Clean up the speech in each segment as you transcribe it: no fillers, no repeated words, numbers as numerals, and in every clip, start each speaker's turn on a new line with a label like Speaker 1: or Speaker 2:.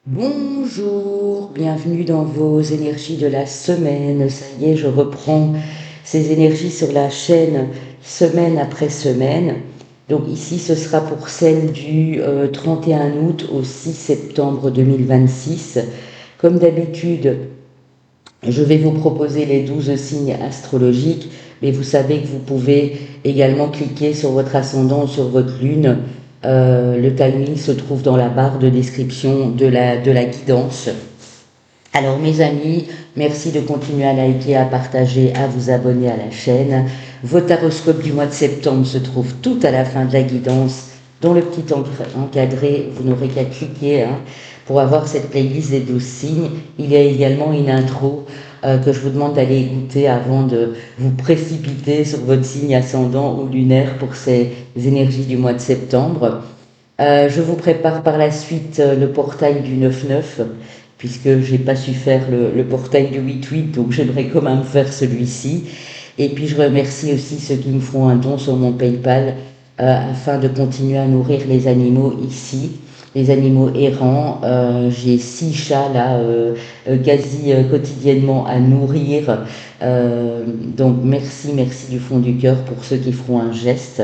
Speaker 1: Bonjour, bienvenue dans vos énergies de la semaine. Ça y est, je reprends ces énergies sur la chaîne semaine après semaine. Donc ici, ce sera pour celle du 31 août au 6 septembre 2026. Comme d'habitude, je vais vous proposer les 12 signes astrologiques, mais vous savez que vous pouvez également cliquer sur votre ascendant ou sur votre lune. Le timing se trouve dans la barre de description de la guidance. Alors mes amis, merci de continuer à liker, à partager, à vous abonner à la chaîne. Votre horoscope du mois de septembre se trouve tout à la fin de la guidance. Dans le petit encadré, vous n'aurez qu'à cliquer pour avoir cette playlist des 12 signes. Il y a également une intro que je vous demande d'aller écouter avant de vous précipiter sur votre signe ascendant ou lunaire pour ces énergies du mois de septembre. Je vous prépare par la suite le portail du 9-9, puisque j'ai pas su faire le portail du 8-8, donc j'aimerais quand même faire celui-ci. Et puis je remercie aussi ceux qui me font un don sur mon PayPal afin de continuer à nourrir les animaux ici, les animaux errants. J'ai 6 chats là, quasi quotidiennement à nourrir. Donc merci, merci du fond du cœur pour ceux qui feront un geste.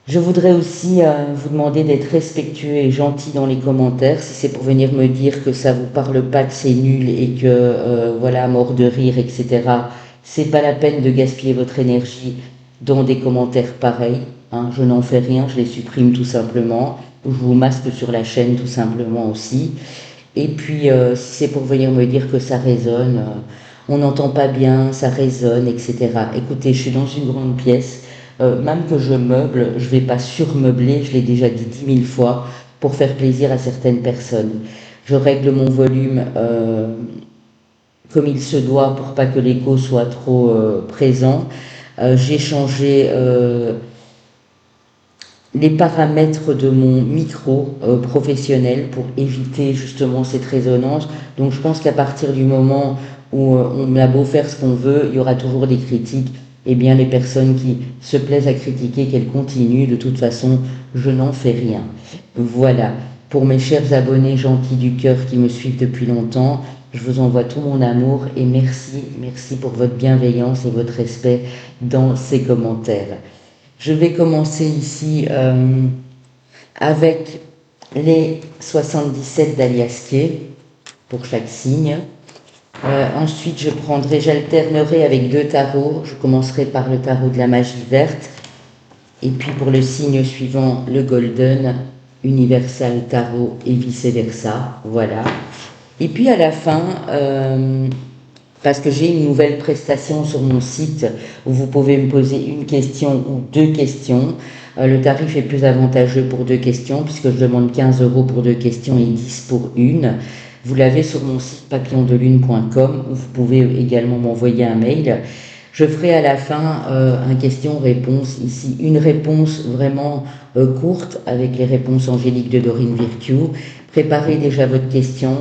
Speaker 1: Je voudrais aussi vous demander d'être respectueux et gentil dans les commentaires. Si c'est pour venir me dire que ça vous parle pas, que c'est nul et que voilà, mort de rire, etc. C'est pas la peine de gaspiller votre énergie dans des commentaires pareils. Je n'en fais rien, je les supprime tout simplement. Je vous masque sur la chaîne tout simplement aussi. Et puis si c'est pour venir me dire que ça résonne, on n'entend pas bien, ça résonne, etc. Écoutez, je suis dans une grande pièce. Même que je meuble, je ne vais pas surmeubler, je l'ai déjà dit 10 000 fois, pour faire plaisir à certaines personnes. Je règle mon volume comme il se doit pour pas que l'écho soit trop présent. J'ai changé les paramètres de mon micro professionnel pour éviter justement cette résonance. Donc je pense qu'à partir du moment où on a beau faire ce qu'on veut, il y aura toujours des critiques. Eh bien, les personnes qui se plaisent à critiquer, qu'elles continuent. De toute façon, je n'en fais rien. Voilà. Pour mes chers abonnés gentils du cœur qui me suivent depuis longtemps, je vous envoie tout mon amour et merci, merci pour votre bienveillance et votre respect dans ces commentaires. Je vais commencer ici avec les 77 d'Aliasqué pour chaque signe. Ensuite, j'alternerai avec 2 tarots. Je commencerai par le tarot de la magie verte. Et puis pour le signe suivant, le golden, universal tarot et vice-versa. Voilà. Et puis à la fin, parce que j'ai une nouvelle prestation sur mon site où vous pouvez me poser une question ou 2 questions. Le tarif est plus avantageux pour 2 questions puisque je demande 15 € pour 2 questions et 10 pour une. Vous l'avez sur mon site papillondelune.com où vous pouvez également m'envoyer un mail. Je ferai à la fin un question-réponse ici, une réponse vraiment courte avec les réponses angéliques de Dorine Virtue. Préparez déjà votre question,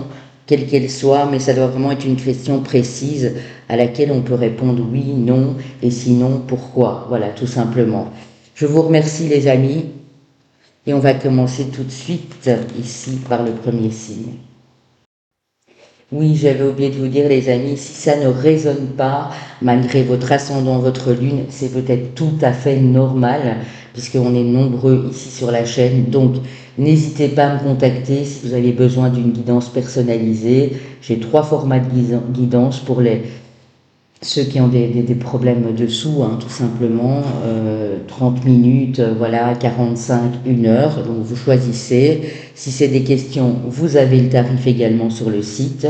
Speaker 1: quelle qu'elle soit, mais ça doit vraiment être une question précise à laquelle on peut répondre oui, non, et sinon pourquoi. Voilà, tout simplement. Je vous remercie les amis, et on va commencer tout de suite ici par le premier signe. Oui, j'avais oublié de vous dire les amis, si ça ne résonne pas, malgré votre ascendant, votre lune, c'est peut-être tout à fait normal, puisqu'on est nombreux ici sur la chaîne. Donc, n'hésitez pas à me contacter si vous avez besoin d'une guidance personnalisée. J'ai 3 formats de guidance pour ceux qui ont des problèmes de sous, tout simplement. 30 minutes, voilà, 45, 1 heure. Donc, vous choisissez. Si c'est des questions, vous avez le tarif également sur le site.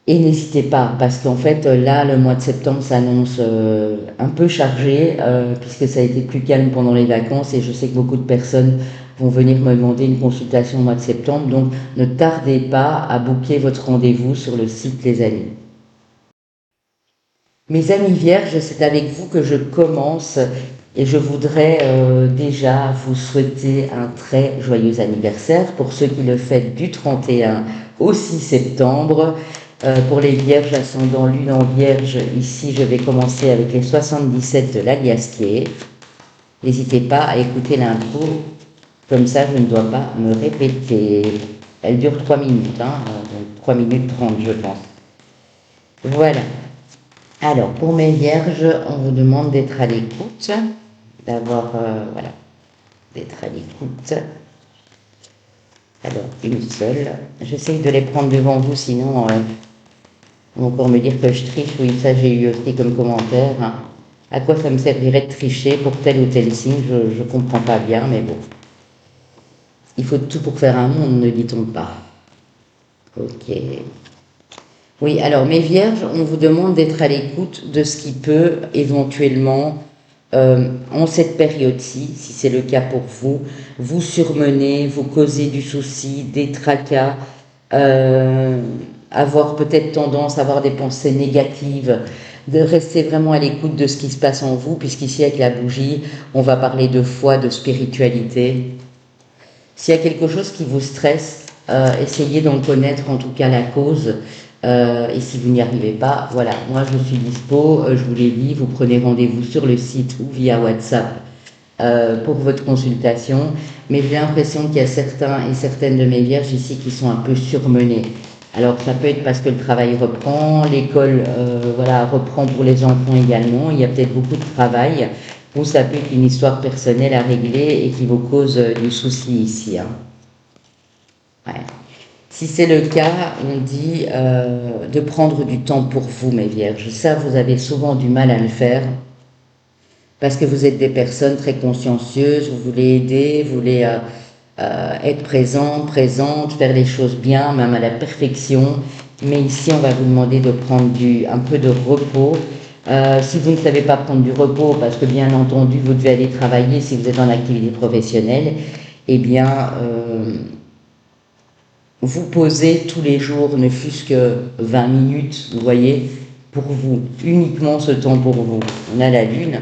Speaker 1: Et n'hésitez pas, parce qu'en fait, là, le mois de septembre s'annonce un peu chargé, puisque ça a été plus calme pendant les vacances, et je sais que beaucoup de personnes vont venir me demander une consultation au mois de septembre. Donc, ne tardez pas à booker votre rendez-vous sur le site, les amis. Mes amis vierges, c'est avec vous que je commence et je voudrais déjà vous souhaiter un très joyeux anniversaire pour ceux qui le fêtent du 31 au 6 septembre. Pour les vierges ascendant lune en vierge, ici je vais commencer avec les 77 de l'Aliasqué. N'hésitez pas à écouter l'intro, comme ça je ne dois pas me répéter. Elle dure 3 minutes, hein, donc 3 minutes 30, je pense. Voilà. Alors, pour mes vierges, on vous demande d'être à l'écoute, d'avoir, voilà, d'être à l'écoute. Alors, une seule. J'essaye de les prendre devant vous, sinon, on va encore me dire que je triche. Oui, ça, j'ai eu aussi comme commentaire. Hein. À quoi ça me servirait de tricher pour tel ou tel signe, je ne comprends pas bien, mais bon. Il faut tout pour faire un monde, ne dit-on pas. Ok. Oui, alors mes vierges, on vous demande d'être à l'écoute de ce qui peut éventuellement, en cette période-ci, si c'est le cas pour vous, vous surmener, vous causer du souci, des tracas, avoir peut-être tendance à avoir des pensées négatives, de rester vraiment à l'écoute de ce qui se passe en vous, puisqu'ici avec la bougie, on va parler de foi, de spiritualité. S'il y a quelque chose qui vous stresse, essayez d'en connaître en tout cas la cause. Et si vous n'y arrivez pas, voilà, moi je suis dispo, je vous l'ai dit, vous prenez rendez-vous sur le site ou via WhatsApp pour votre consultation. Mais j'ai l'impression qu'il y a certains et certaines de mes vierges ici qui sont un peu surmenés. Alors ça peut être parce que le travail reprend, l'école voilà, reprend pour les enfants également, il y a peut-être beaucoup de travail, ou ça peut être une histoire personnelle à régler et qui vous cause du souci ici. Hein. Ouais. Si c'est le cas, on dit de prendre du temps pour vous, mes vierges. Ça, vous avez souvent du mal à le faire parce que vous êtes des personnes très consciencieuses, vous voulez aider, vous voulez être présente, faire les choses bien, même à la perfection. Mais ici, on va vous demander de prendre un peu de repos. Si vous ne savez pas prendre du repos, parce que bien entendu, vous devez aller travailler si vous êtes en activité professionnelle, eh bien... vous posez tous les jours, ne fût-ce que 20 minutes, vous voyez, pour vous, uniquement ce temps pour vous. On a la lune.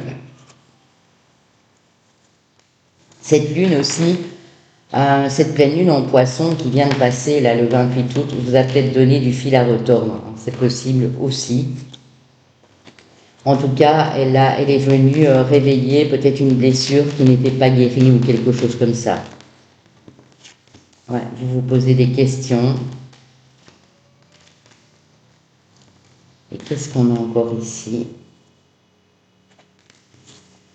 Speaker 1: Cette lune aussi, cette pleine lune en poisson qui vient de passer, là, le 28 août, vous a peut-être donné du fil à retordre. C'est possible aussi. En tout cas, elle est venue réveiller peut-être une blessure qui n'était pas guérie ou quelque chose comme ça. Ouais, vous vous posez des questions. Et qu'est-ce qu'on a encore ici?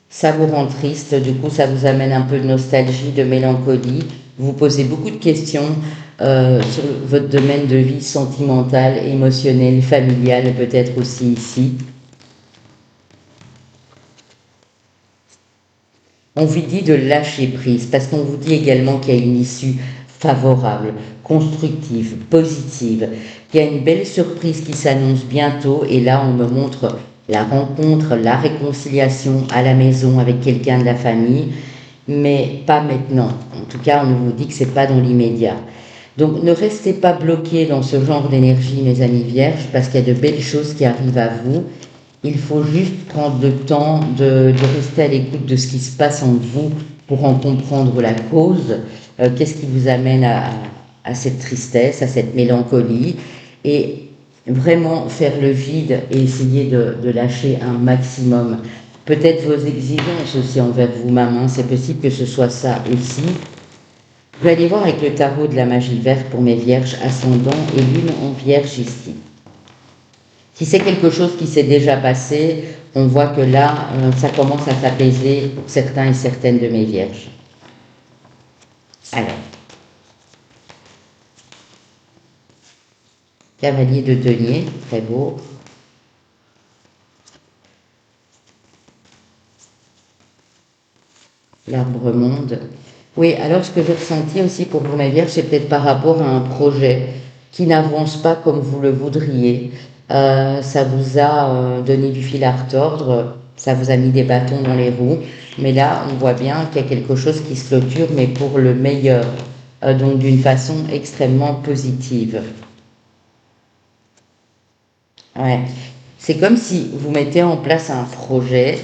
Speaker 1: Ça vous rend triste, du coup ça vous amène un peu de nostalgie, de mélancolie. Vous posez beaucoup de questions sur votre domaine de vie sentimentale, émotionnelle, familiale, peut-être aussi ici. On vous dit de lâcher prise, parce qu'on vous dit également qu'il y a une issue favorable, constructive, positive, qu'il y a une belle surprise qui s'annonce bientôt, et là on me montre la rencontre, la réconciliation à la maison avec quelqu'un de la famille, mais pas maintenant. En tout cas, on vous dit que c'est pas dans l'immédiat. Donc ne restez pas bloqués dans ce genre d'énergie, mes amis vierges, parce qu'il y a de belles choses qui arrivent à vous. Il faut juste prendre le temps de rester à l'écoute de ce qui se passe en vous pour en comprendre la cause. Qu'est-ce qui vous amène à cette tristesse, à cette mélancolie, et vraiment faire le vide et essayer de lâcher un maximum. Peut-être vos exigences aussi envers vous-même, hein. C'est possible que ce soit ça aussi. Je vais aller voir avec le tarot de la magie verte pour mes vierges ascendant et lune en vierge ici. Si c'est quelque chose qui s'est déjà passé, on voit que là, ça commence à s'apaiser pour certains et certaines de mes vierges. Alors, cavalier de denier, très beau. L'arbre monde. Oui, alors ce que j'ai ressenti aussi pour vous, mes vierges, c'est peut-être par rapport à un projet qui n'avance pas comme vous le voudriez. Ça vous a donné du fil à retordre, ça vous a mis des bâtons dans les roues, mais là, on voit bien qu'il y a quelque chose qui se clôture, mais pour le meilleur, donc d'une façon extrêmement positive. Ouais. C'est comme si vous mettez en place un projet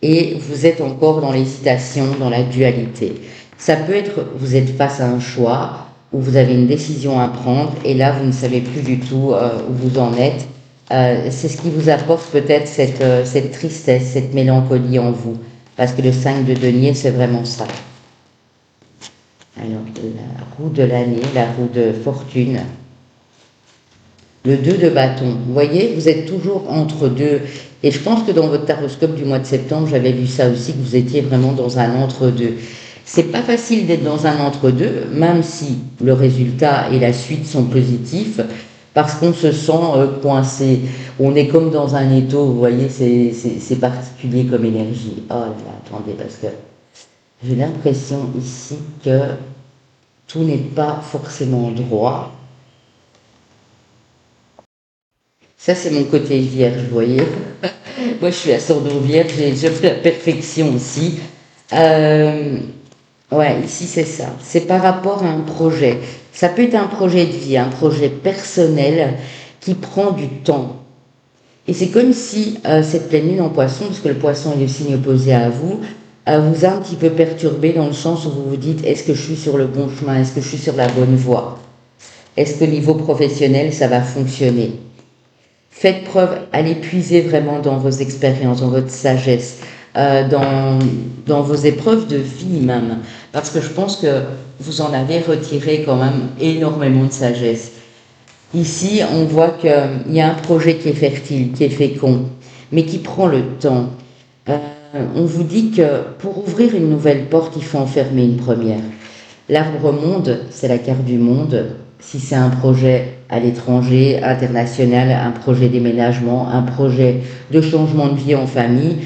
Speaker 1: et vous êtes encore dans l'hésitation, dans la dualité. Ça peut être, vous êtes face à un choix où vous avez une décision à prendre et là, vous ne savez plus du tout où vous en êtes. C'est ce qui vous apporte peut-être cette tristesse, cette mélancolie en vous. Parce que le 5 de denier, c'est vraiment ça. Alors, la roue de l'année, la roue de fortune. Le 2 de bâton. Vous voyez, vous êtes toujours entre deux. Et je pense que dans votre taroscope du mois de septembre, j'avais vu ça aussi, que vous étiez vraiment dans un entre-deux. C'est pas facile d'être dans un entre-deux, même si le résultat et la suite sont positifs, parce qu'on se sent coincé. On est comme dans un étau, vous voyez, c'est particulier comme énergie. Oh là là, attendez, parce que j'ai l'impression ici que tout n'est pas forcément droit. Ça, c'est mon côté vierge, vous voyez. Moi, je suis ascendant vierge et je fais la perfection aussi. Euh, ouais, ici, c'est ça. C'est par rapport à un projet. Ça peut être un projet de vie, un projet personnel qui prend du temps. Et c'est comme si cette pleine lune en poisson, parce que le poisson est le signe opposé à vous, vous a un petit peu perturbé dans le sens où vous vous dites, est-ce que je suis sur le bon chemin? Est-ce que je suis sur la bonne voie? Est-ce que au niveau professionnel, ça va fonctionner? Faites preuve, allez puiser vraiment dans vos expériences, dans votre sagesse, dans vos épreuves de vie même. Parce que je pense que vous en avez retiré quand même énormément de sagesse. Ici, on voit qu'il y a un projet qui est fertile, qui est fécond, mais qui prend le temps. On vous dit que pour ouvrir une nouvelle porte, il faut en fermer une première. L'arbre monde, c'est la carte du monde. Si c'est un projet à l'étranger, international, un projet déménagement, un projet de changement de vie en famille,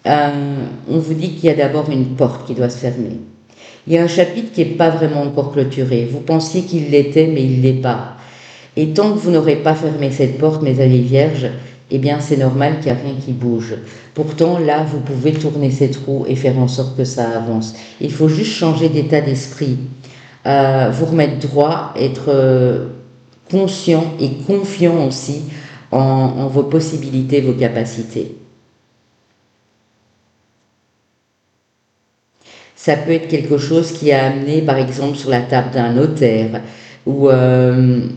Speaker 1: on vous dit qu'il y a d'abord une porte qui doit se fermer. Il y a un chapitre qui n'est pas vraiment encore clôturé. Vous pensiez qu'il l'était, mais il ne l'est pas. Et tant que vous n'aurez pas fermé cette porte, mes amis vierges, eh bien c'est normal qu'il n'y a rien qui bouge. Pourtant, là, vous pouvez tourner cette roue et faire en sorte que ça avance. Il faut juste changer d'état d'esprit. Vous remettre droit, être conscient et confiant aussi en vos possibilités, vos capacités. Ça peut être quelque chose qui a amené, par exemple, sur la table d'un notaire, ou une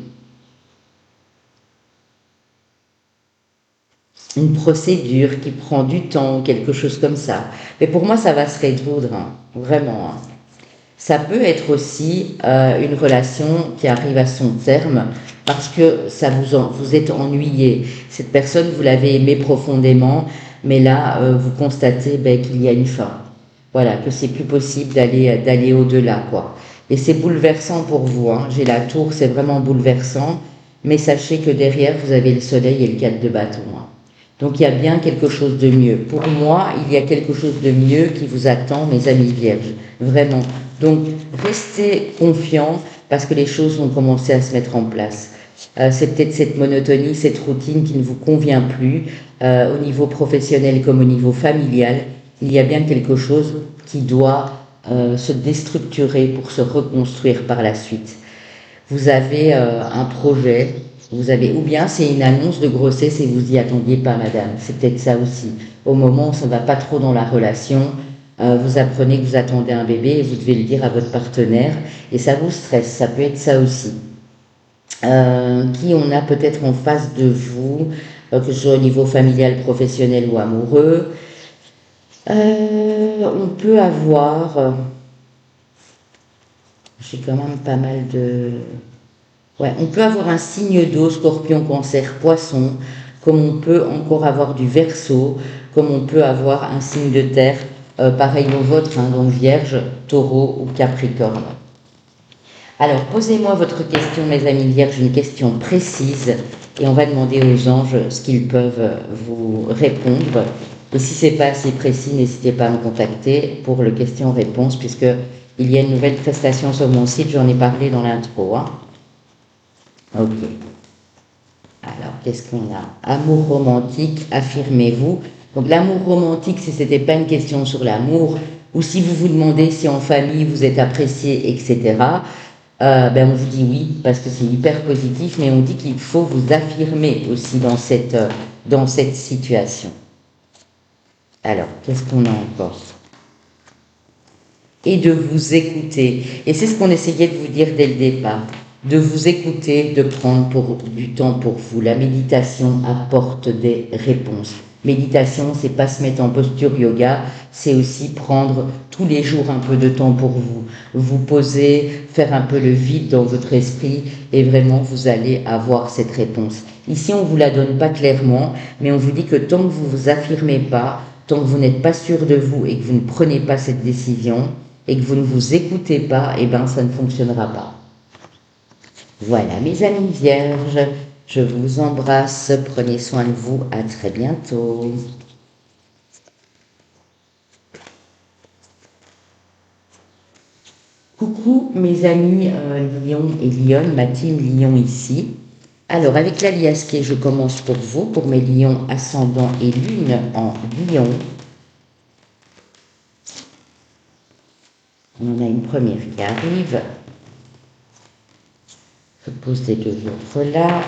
Speaker 1: procédure qui prend du temps, quelque chose comme ça. Mais pour moi, ça va se résoudre, hein, vraiment. Hein. Ça peut être aussi une relation qui arrive à son terme parce que ça vous êtes ennuyé. Cette personne, vous l'avez aimée profondément, mais là, vous constatez qu'il y a une fin. Voilà, que c'est plus possible d'aller au-delà, quoi. Et c'est bouleversant pour vous. Hein. J'ai la tour, c'est vraiment bouleversant. Mais sachez que derrière, vous avez le soleil et le 4 de bâton. Hein. Donc il y a bien quelque chose de mieux. Pour moi, il y a quelque chose de mieux qui vous attend, mes amis vierges. Vraiment. Donc restez confiants parce que les choses vont commencer à se mettre en place. C'est peut-être cette monotonie, cette routine qui ne vous convient plus au niveau professionnel comme au niveau familial. Il y a bien quelque chose qui doit se déstructurer pour se reconstruire par la suite. Vous avez un projet, vous avez, ou bien c'est une annonce de grossesse et vous y attendiez pas, madame. C'est peut-être ça aussi. Au moment où ça ne va pas trop dans la relation, vous apprenez que vous attendez un bébé et vous devez le dire à votre partenaire et ça vous stresse. Ça peut être ça aussi. Qui on a peut-être en face de vous, que ce soit au niveau familial, professionnel ou amoureux. On peut avoir, j'ai quand même pas mal de... Ouais, on peut avoir un signe d'eau, scorpion, cancer, poisson, comme on peut encore avoir du verseau, comme on peut avoir un signe de terre, pareil au vôtre, hein, donc vierge, taureau ou capricorne. Alors, posez-moi votre question, mes amis vierges, une question précise, et on va demander aux anges ce qu'ils peuvent vous répondre. Et si ce n'est pas assez précis, n'hésitez pas à me contacter pour le question-réponse, puisqu'il y a une nouvelle prestation sur mon site, j'en ai parlé dans l'intro. Hein. Ok. Alors, qu'est-ce qu'on a? Amour romantique, affirmez-vous. Donc, l'amour romantique, si ce n'était pas une question sur l'amour, ou si vous vous demandez si en famille vous êtes apprécié, etc., on vous dit oui, parce que c'est hyper positif, mais on dit qu'il faut vous affirmer aussi dans cette situation. Alors, qu'est-ce qu'on a encore? Et de vous écouter. Et c'est ce qu'on essayait de vous dire dès le départ. De vous écouter, de prendre du temps pour vous. La méditation apporte des réponses. Méditation, c'est pas se mettre en posture yoga, c'est aussi prendre tous les jours un peu de temps pour vous, vous poser, faire un peu le vide dans votre esprit et vraiment vous allez avoir cette réponse. Ici, on vous la donne pas clairement, mais on vous dit que tant que vous vous affirmez pas, tant que vous n'êtes pas sûr de vous et que vous ne prenez pas cette décision et que vous ne vous écoutez pas, eh ben ça ne fonctionnera pas. Voilà mes amis vierges, je vous embrasse, prenez soin de vous, à très bientôt. Coucou mes amis Lion et Lyon, ma team Lion ici. Alors avec l'aliasqué, je commence pour vous, pour mes lions ascendant et lune en Lion. On en a une première qui arrive. Je pose les deux autres là.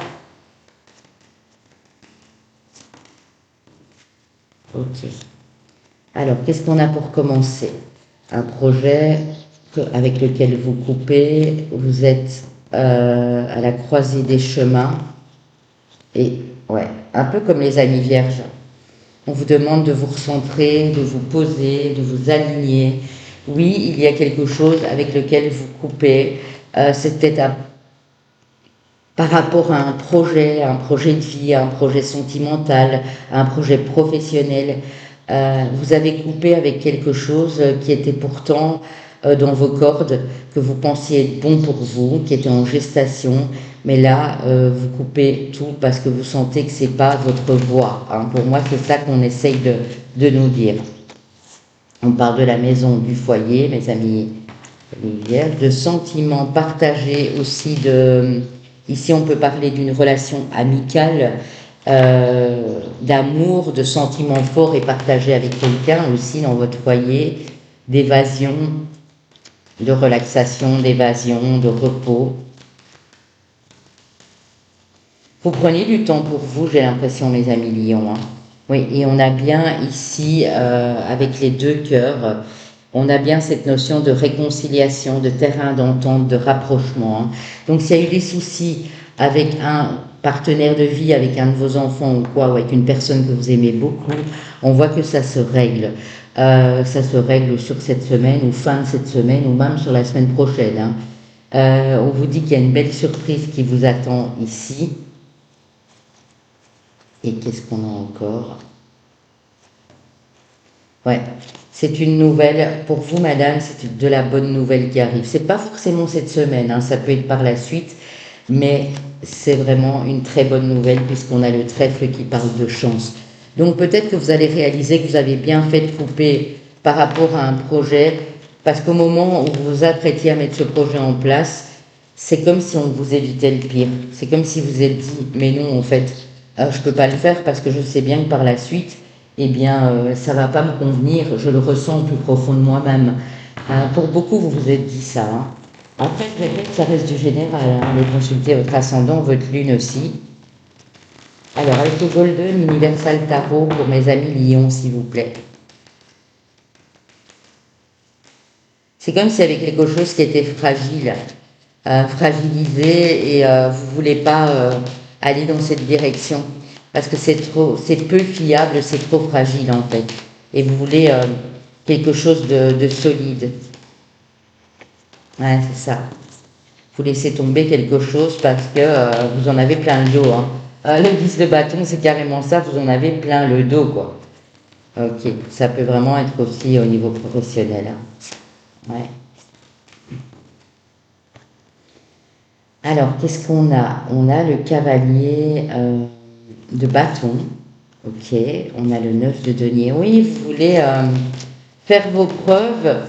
Speaker 1: Ok. Alors, qu'est-ce qu'on a pour commencer? Un projet avec lequel vous coupez, vous êtes à la croisée des chemins. Et ouais, un peu comme les amis vierges. On vous demande de vous recentrer, de vous poser, de vous aligner. Oui, il y a quelque chose avec lequel vous coupez. C'est peut-être par rapport à un projet de vie, à un projet sentimental, à un projet professionnel. Vous avez coupé avec quelque chose qui était pourtant dans vos cordes, que vous pensiez être bon pour vous, qui était en gestation, mais là, vous coupez tout parce que vous sentez que c'est pas votre voie. Hein. Pour moi, c'est ça qu'on essaye de nous dire. On parle de la maison, du foyer, mes amis vierges, de sentiments partagés aussi de... Ici, on peut parler d'une relation amicale, d'amour, de sentiments forts et partagés avec quelqu'un aussi dans votre foyer, d'évasion, de relaxation, d'évasion, de repos. Vous prenez du temps pour vous, j'ai l'impression, mes amis lions. Hein. Oui, et on a bien ici, avec les deux cœurs, on a bien cette notion de réconciliation, de terrain d'entente, de rapprochement. Hein. Donc s'il y a eu des soucis avec un partenaire de vie, avec un de vos enfants ou quoi, ou avec une personne que vous aimez beaucoup, on voit que ça se règle. Ça se règle sur cette semaine ou fin de cette semaine ou même sur la semaine prochaine. Hein. On vous dit qu'il y a une belle surprise qui vous attend ici. Et qu'est-ce qu'on a encore? Ouais, c'est une nouvelle, pour vous madame, c'est de la bonne nouvelle qui arrive. C'est pas forcément cette semaine, hein, ça peut être par la suite, mais c'est vraiment une très bonne nouvelle puisqu'on a le trèfle qui parle de chance. Donc peut-être que vous allez réaliser que vous avez bien fait de couper par rapport à un projet, parce qu'au moment où vous vous apprêtiez à mettre ce projet en place, c'est comme si on vous évitait le pire. C'est comme si vous êtes dit, mais non en fait, je ne peux pas le faire parce que je sais bien que par la suite, eh bien, ça ne va pas me convenir, je le ressens au plus profond de moi-même. Pour beaucoup, vous vous êtes dit ça. Hein. Après, je répète, ça reste du général. Hein. Allez consulter votre ascendant, votre lune aussi. Alors, avec le Golden Universal Tarot pour mes amis Lions, s'il vous plaît. C'est comme s'il y avait quelque chose qui était fragile, fragilisé, et vous ne voulez pas aller dans cette direction. Parce que c'est peu fiable, c'est trop fragile en fait. Et vous voulez quelque chose de solide. Ouais, c'est ça. Vous laissez tomber quelque chose parce que vous en avez plein le dos. Hein. Le 10 de bâton, c'est carrément ça, vous en avez plein le dos, quoi. Ok, ça peut vraiment être aussi au niveau professionnel. Hein. Ouais. Alors, qu'est-ce qu'on a? On a le cavalier de bâton. Ok, on a le 9 de denier. Oui, vous voulez faire vos preuves,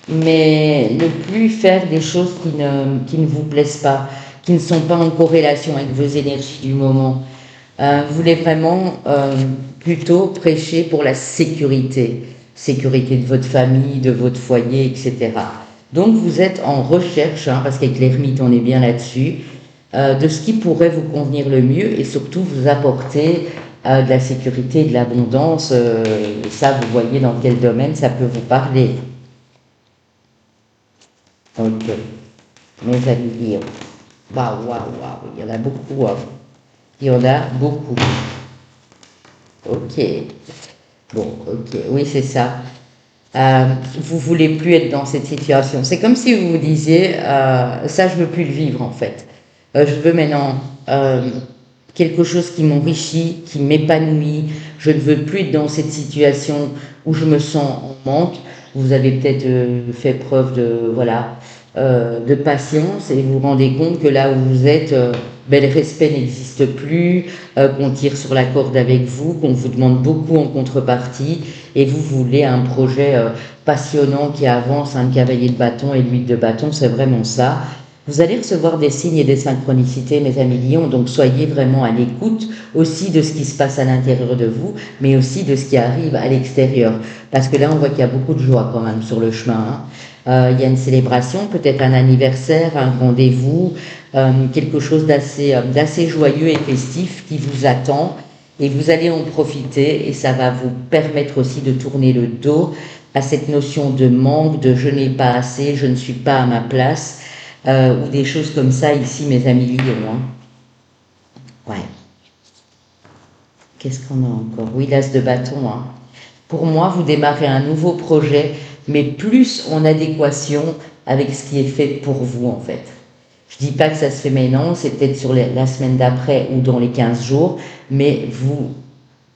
Speaker 1: mais ne plus faire des choses qui ne vous plaisent pas, qui ne sont pas en corrélation avec vos énergies du moment. Vous voulez vraiment plutôt prêcher pour la sécurité, sécurité de votre famille, de votre foyer, etc. Donc vous êtes en recherche, hein, parce qu'avec l'ermite on est bien là-dessus, de ce qui pourrait vous convenir le mieux et surtout vous apporter de la sécurité, de l'abondance. Et ça, vous voyez dans quel domaine ça peut vous parler. Ok, mes amis Lions. Waouh, waouh, waouh, il y en a beaucoup. Hein. Il y en a beaucoup. Ok. Bon, ok. Oui, c'est ça. Vous voulez plus être dans cette situation. C'est comme si vous vous disiez, ça, je veux plus le vivre en fait. Je veux maintenant euh, quelque chose qui m'enrichit, qui m'épanouit. Je ne veux plus être dans cette situation où je me sens en manque. Vous avez peut-être fait preuve de voilà de patience et vous vous rendez compte que là où vous êtes, ben, le respect n'existe plus, qu'on tire sur la corde avec vous, qu'on vous demande beaucoup en contrepartie et vous voulez un projet passionnant qui avance, un cavalier de bâton et l'huile de bâton, c'est vraiment ça. Vous allez recevoir des signes et des synchronicités, mes amis lions, donc soyez vraiment à l'écoute aussi de ce qui se passe à l'intérieur de vous, mais aussi de ce qui arrive à l'extérieur. Parce que là, on voit qu'il y a beaucoup de joie quand même sur le chemin. Hein. Il y a une célébration, peut-être un anniversaire, un rendez-vous, quelque chose d'assez joyeux et festif qui vous attend. Et vous allez en profiter et ça va vous permettre aussi de tourner le dos à cette notion de manque, de je n'ai pas assez, je ne suis pas à ma place, ou des choses comme ça ici, mes amis lions. Hein. Ouais. Qu'est-ce qu'on a encore? Oui, l'as de bâton. Hein. Pour moi, vous démarrez un nouveau projet, mais plus en adéquation avec ce qui est fait pour vous, en fait. Je dis pas que ça se fait maintenant, c'est peut-être sur la semaine d'après ou dans les 15 jours, mais vous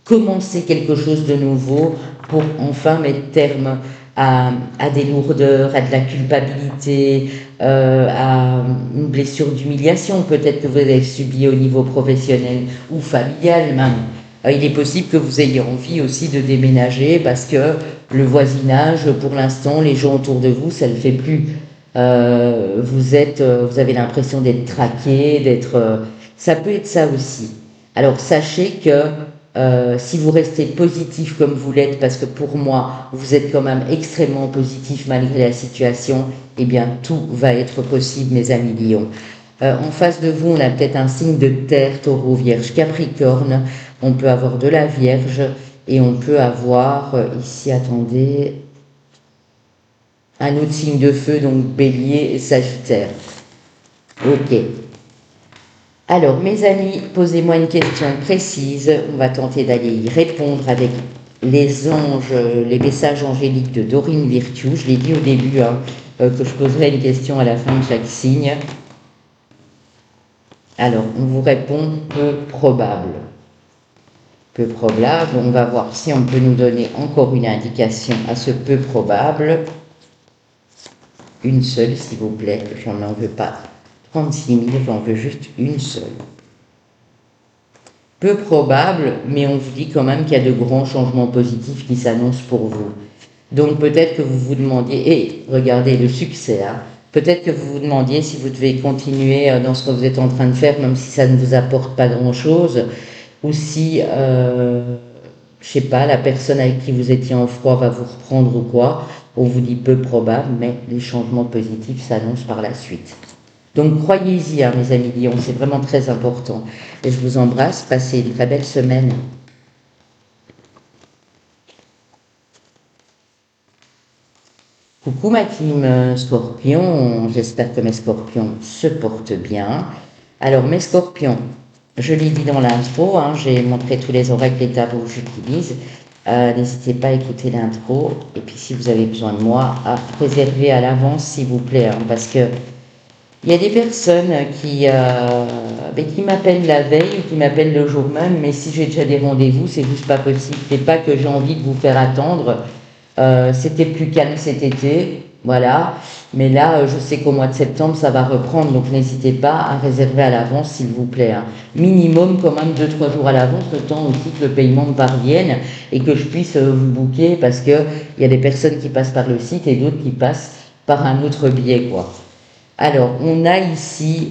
Speaker 1: commencez quelque chose de nouveau pour enfin mettre terme à des lourdeurs, à de la culpabilité, à une blessure d'humiliation peut-être que vous avez subi au niveau professionnel ou familial même. Il est possible que vous ayez envie aussi de déménager parce que le voisinage, pour l'instant, les gens autour de vous, ça ne le fait plus. Vous avez l'impression d'être traqué, ça peut être ça aussi. Alors sachez que si vous restez positif comme vous l'êtes, parce que pour moi, vous êtes quand même extrêmement positif malgré la situation, eh bien tout va être possible, mes amis lions. En face de vous, on a peut-être un signe de terre, taureau, vierge, capricorne. On peut avoir de la vierge et on peut avoir, ici, attendez, un autre signe de feu, donc bélier et sagittaire. Ok. Alors, mes amis, posez-moi une question précise. On va tenter d'aller y répondre avec les anges, les messages angéliques de Dorine Virtue. Je l'ai dit au début, hein, que je poserai une question à la fin de chaque signe. Alors, on vous répond peu probable. Peu probable. On va voir si on peut nous donner encore une indication à ce peu probable. Une seule, s'il vous plaît. Je n'en veux pas 36 000, j'en veux juste une seule. Peu probable, mais on vous dit quand même qu'il y a de grands changements positifs qui s'annoncent pour vous. Donc peut-être que vous vous demandiez, et regardez le succès, hein, peut-être que vous vous demandiez si vous devez continuer dans ce que vous êtes en train de faire, même si ça ne vous apporte pas grand-chose, ou si, je sais pas, la personne avec qui vous étiez en froid va vous reprendre ou quoi. On vous dit peu probable, mais les changements positifs s'annoncent par la suite. Donc croyez-y, hein, mes amis lions, c'est vraiment très important. Et je vous embrasse, passez une très belle semaine. Coucou ma team Scorpion, j'espère que mes Scorpions se portent bien. Alors mes Scorpions, je l'ai dit dans l'intro, hein, j'ai montré tous les oracles et tarots que j'utilise. N'hésitez pas à écouter l'intro. Et puis si vous avez besoin de moi, à réserver à l'avance s'il vous plaît, hein, parce que il y a des personnes qui m'appellent la veille ou qui m'appellent le jour même, mais si j'ai déjà des rendez-vous, c'est juste pas possible. C'est pas que j'ai envie de vous faire attendre. C'était plus calme cet été, voilà. Mais là, je sais qu'au mois de septembre, ça va reprendre, donc n'hésitez pas à réserver à l'avance, s'il vous plaît. Hein. Minimum, quand même, 2-3 jours à l'avance, le temps aussi que le paiement me parvienne et que je puisse vous booker, parce qu'il y a des personnes qui passent par le site et d'autres qui passent par un autre biais, quoi. Alors, on a ici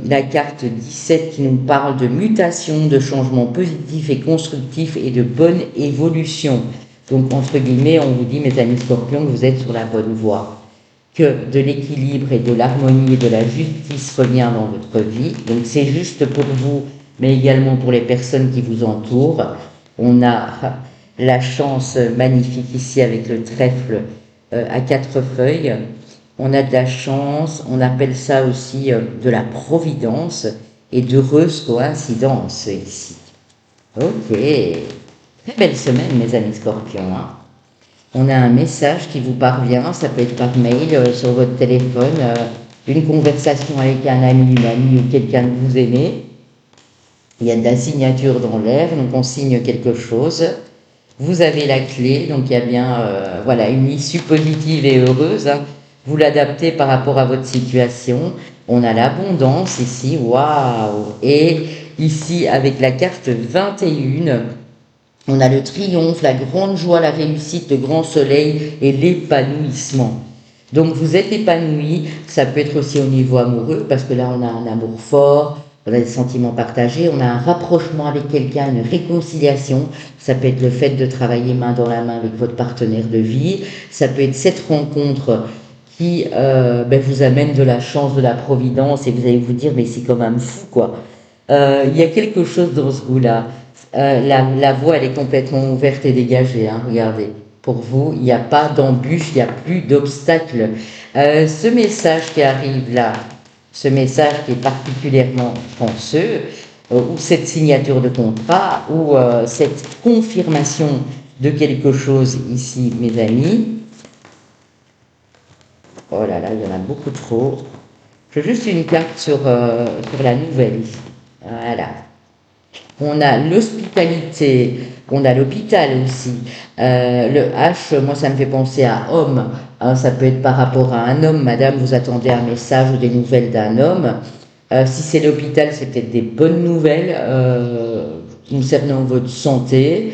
Speaker 1: la carte 17 qui nous parle de mutation, de changement positif et constructif et de bonne évolution. Donc, entre guillemets, on vous dit, mes amis scorpions, que vous êtes sur la bonne voie, que de l'équilibre et de l'harmonie et de la justice revient dans votre vie. Donc, c'est juste pour vous, mais également pour les personnes qui vous entourent. On a la chance magnifique ici avec le trèfle à 4 feuilles. On a de la chance, on appelle ça aussi de la providence et d'heureuse coïncidence ici. Ok. Très belle semaine, mes amis Scorpions, hein. On a un message qui vous parvient, ça peut être par mail, sur votre téléphone, une conversation avec un ami, une amie ou quelqu'un que vous aimez. Il y a de la signature dans l'air, donc on signe quelque chose. Vous avez la clé, donc il y a bien voilà, une issue positive et heureuse, hein. Vous l'adaptez par rapport à votre situation. On a l'abondance ici, waouh! Et ici, avec la carte 21, on a le triomphe, la grande joie, la réussite, le grand soleil et l'épanouissement. Donc vous êtes épanoui, ça peut être aussi au niveau amoureux, parce que là on a un amour fort, on a des sentiments partagés, on a un rapprochement avec quelqu'un, une réconciliation. Ça peut être le fait de travailler main dans la main avec votre partenaire de vie. Ça peut être cette rencontre qui vous amène de la chance, de la providence, et vous allez vous dire, mais c'est quand même fou, quoi. Il y a quelque chose dans ce goût-là. La voie, elle est complètement ouverte et dégagée, hein, regardez. Pour vous, il n'y a pas d'embûche, il n'y a plus d'obstacle. Ce message qui arrive là, ce message qui est particulièrement chanceux, ou cette signature de contrat, ou cette confirmation de quelque chose ici, mes amis. Oh là là, il y en a beaucoup trop. Je fais juste une carte sur la nouvelle ici. Voilà. On a l'hospitalité, on a l'hôpital aussi. Le H, moi ça me fait penser à homme. Hein, ça peut être par rapport à un homme. Madame, vous attendez un message ou des nouvelles d'un homme. Si c'est l'hôpital, c'est peut-être des bonnes nouvelles concernant votre santé.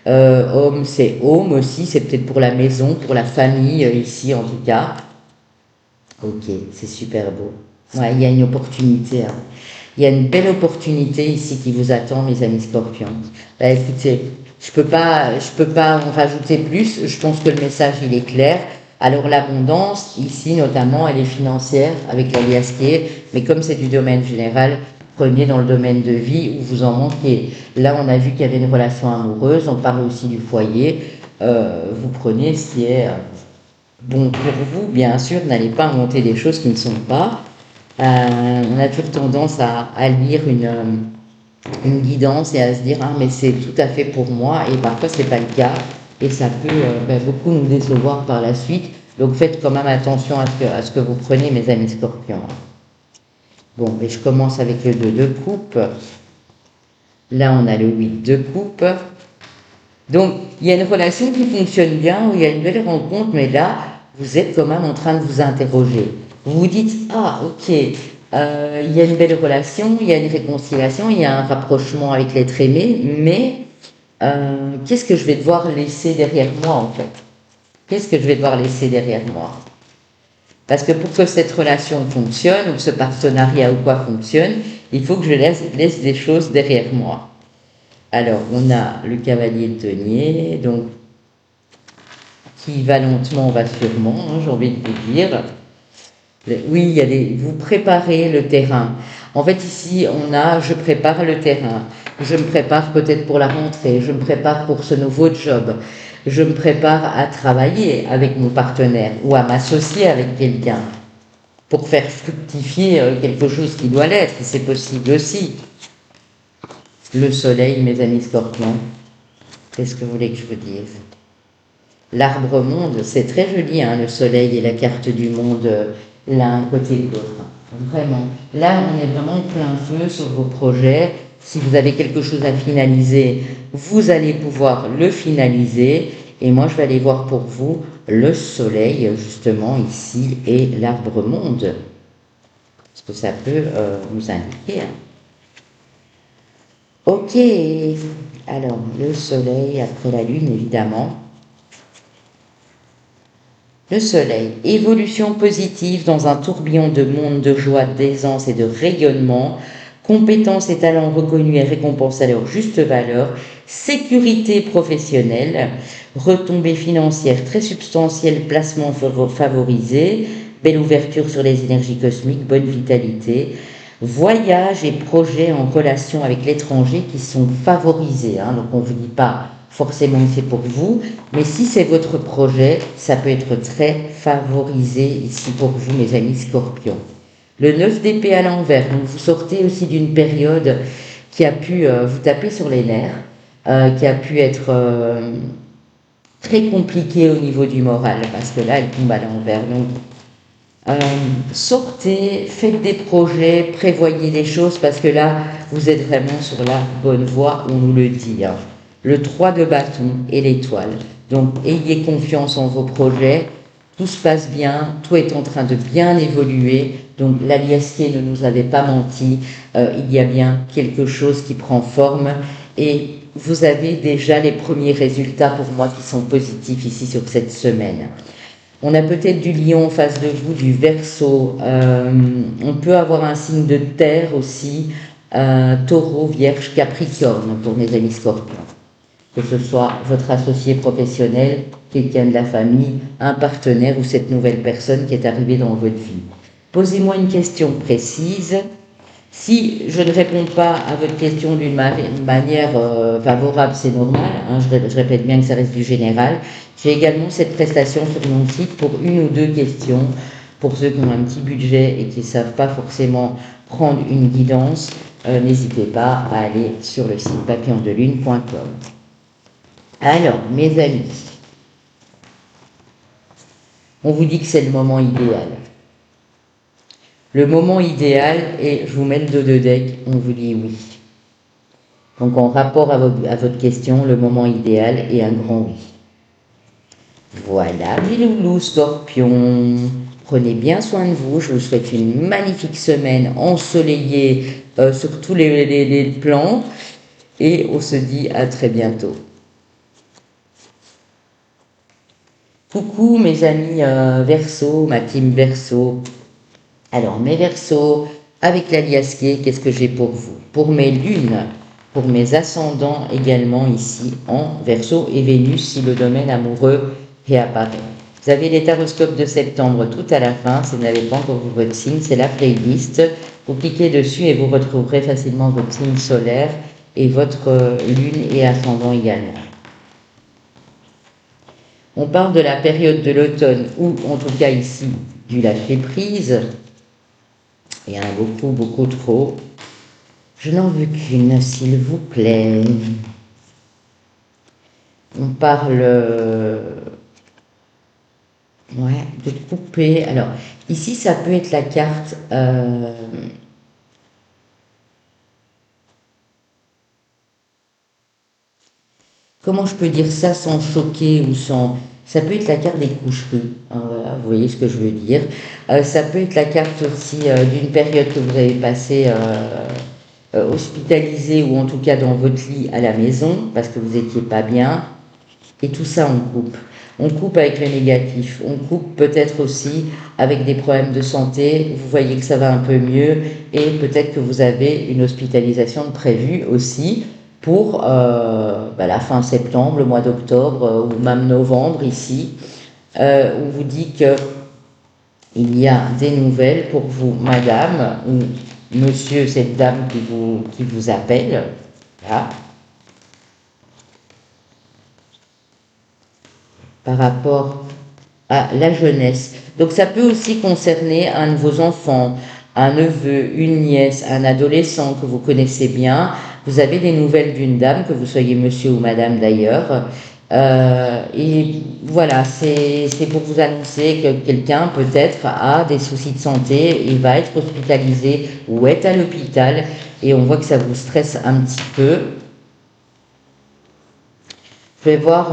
Speaker 1: Homme, c'est home aussi. C'est peut-être pour la maison, pour la famille, ici en tout cas. Ok, c'est super beau. Ouais, il y a une opportunité, hein. Il y a une belle opportunité ici qui vous attend, mes amis Scorpions. Bah, écoutez, je peux pas en rajouter plus. Je pense que le message, il est clair. Alors, l'abondance, ici, notamment, elle est financière, avec l'alias qui est, mais comme c'est du domaine général, prenez dans le domaine de vie où vous en manquez. Là, on a vu qu'il y avait une relation amoureuse, on parle aussi du foyer. Vous prenez ce qui est bon pour vous, bien sûr, n'allez pas inventer des choses qui ne sont pas. On a toujours tendance à lire une guidance et à se dire ah mais c'est tout à fait pour moi, et parfois c'est pas le cas et ça peut beaucoup nous décevoir par la suite. Donc faites quand même attention à ce que vous prenez, mes amis Scorpions. Bon, mais je commence avec le 2 de coupe. Là on a le 8 de coupe. Donc il y a une relation qui fonctionne bien, où il y a une belle rencontre, mais là vous êtes quand même en train de vous interroger. Vous vous dites, ah ok, il y a une belle relation, il y a une réconciliation, il y a un rapprochement avec l'être aimé, mais qu'est-ce que je vais devoir laisser derrière moi en fait? Qu'est-ce que je vais devoir laisser derrière moi? Parce que pour que cette relation fonctionne, ou que ce partenariat ou quoi fonctionne, il faut que je laisse des choses derrière moi. Alors, on a le cavalier de denier, donc qui va lentement, va sûrement, hein, j'ai envie de vous dire. Oui, il y a vous préparez le terrain. En fait, ici, on a je prépare le terrain. Je me prépare peut-être pour la rentrée. Je me prépare pour ce nouveau job. Je me prépare à travailler avec mon partenaire ou à m'associer avec quelqu'un pour faire fructifier quelque chose qui doit l'être. C'est possible aussi. Le soleil, mes amis Scorpions. Qu'est-ce que vous voulez que je vous dise? L'arbre monde, c'est très joli, hein, le soleil et la carte du monde. L'un côté de l'autre. Vraiment. Là, on est vraiment en plein feu sur vos projets. Si vous avez quelque chose à finaliser, vous allez pouvoir le finaliser. Et moi, je vais aller voir pour vous le soleil, justement, ici, et l'arbre monde. Parce que ça peut nous indiquer. Hein. Ok. Alors, le soleil après la lune, évidemment. Le soleil, évolution positive dans un tourbillon de monde de joie, d'aisance et de rayonnement, compétences et talents reconnus et récompensés à leur juste valeur, sécurité professionnelle, retombées financières très substantielles, placements favorisés, belle ouverture sur les énergies cosmiques, bonne vitalité, voyages et projets en relation avec l'étranger qui sont favorisés. Hein, donc on ne vous dit pas forcément que c'est pour vous, mais si c'est votre projet, ça peut être très favorisé ici pour vous, mes amis Scorpions. Le 9 d'épée à l'envers, donc vous sortez aussi d'une période qui a pu vous taper sur les nerfs. qui a pu être très compliquée au niveau du moral, parce que là, elle tombe à l'envers. Donc, sortez, faites des projets, prévoyez des choses, parce que là, vous êtes vraiment sur la bonne voie, on nous le dit. Hein. Le 3 de bâton et l'étoile. Donc, ayez confiance en vos projets. Tout se passe bien, tout est en train de bien évoluer. Donc, l'Aliastier ne nous avait pas menti. Il y a bien quelque chose qui prend forme. Et vous avez déjà les premiers résultats pour moi qui sont positifs ici sur cette semaine. On a peut-être du lion en face de vous, du verseau. On peut avoir un signe de terre aussi. Taureau, vierge, capricorne pour mes amis scorpions. Que ce soit votre associé professionnel, quelqu'un de la famille, un partenaire ou cette nouvelle personne qui est arrivée dans votre vie. Posez-moi une question précise. Si je ne réponds pas à votre question d'une manière favorable, c'est normal. Hein, je répète bien que ça reste du général. J'ai également cette prestation sur mon site pour une ou deux questions. Pour ceux qui ont un petit budget et qui ne savent pas forcément prendre une guidance, n'hésitez pas à aller sur le site papillondelune.com. Alors, mes amis, on vous dit que c'est le moment idéal. Le moment idéal, et je vous mets le dos de deck, on vous dit oui. Donc en rapport à votre question, le moment idéal est un grand oui. Voilà, mes loulous scorpions, prenez bien soin de vous, je vous souhaite une magnifique semaine ensoleillée sur tous les plans, et on se dit à très bientôt. Coucou mes amis Verseau, ma team Verseau. Alors mes Verseaux, avec l'Aliastier, qu'est-ce que j'ai pour vous? Pour mes lunes, pour mes ascendants également ici en Verseau et Vénus si le domaine amoureux réapparaît. Vous avez les taroscopes de septembre tout à la fin, si vous n'avez pas encore vu votre signe, c'est la playlist. Vous cliquez dessus et vous retrouverez facilement votre signe solaire et votre lune et ascendant également. On parle de la période de l'automne, ou en tout cas ici, du lâcher-prise. Il y en a beaucoup, beaucoup trop. Je n'en veux qu'une, s'il vous plaît. On parle de couper. Alors, ici, ça peut être la carte... Comment je peux dire ça sans choquer ou sans... Ça peut être la carte des coucheries, hein, voilà, vous voyez ce que je veux dire. Ça peut être la carte aussi d'une période que vous avez passée hospitalisée ou en tout cas dans votre lit à la maison parce que vous n'étiez pas bien. Et tout ça, on coupe. On coupe avec le négatif. On coupe peut-être aussi avec des problèmes de santé. Vous voyez que ça va un peu mieux et peut-être que vous avez une hospitalisation de prévue aussi pour la fin septembre, le mois d'octobre ou même novembre ici. On vous dit que il y a des nouvelles pour vous, madame ou monsieur, cette dame qui vous appelle. Là. Par rapport à la jeunesse. Donc ça peut aussi concerner un de vos enfants, un neveu, une nièce, un adolescent que vous connaissez bien. Vous avez des nouvelles d'une dame, que vous soyez monsieur ou madame d'ailleurs. Et voilà, c'est pour vous annoncer que quelqu'un peut-être a des soucis de santé et va être hospitalisé ou est à l'hôpital. Et on voit que ça vous stresse un petit peu. Je vais voir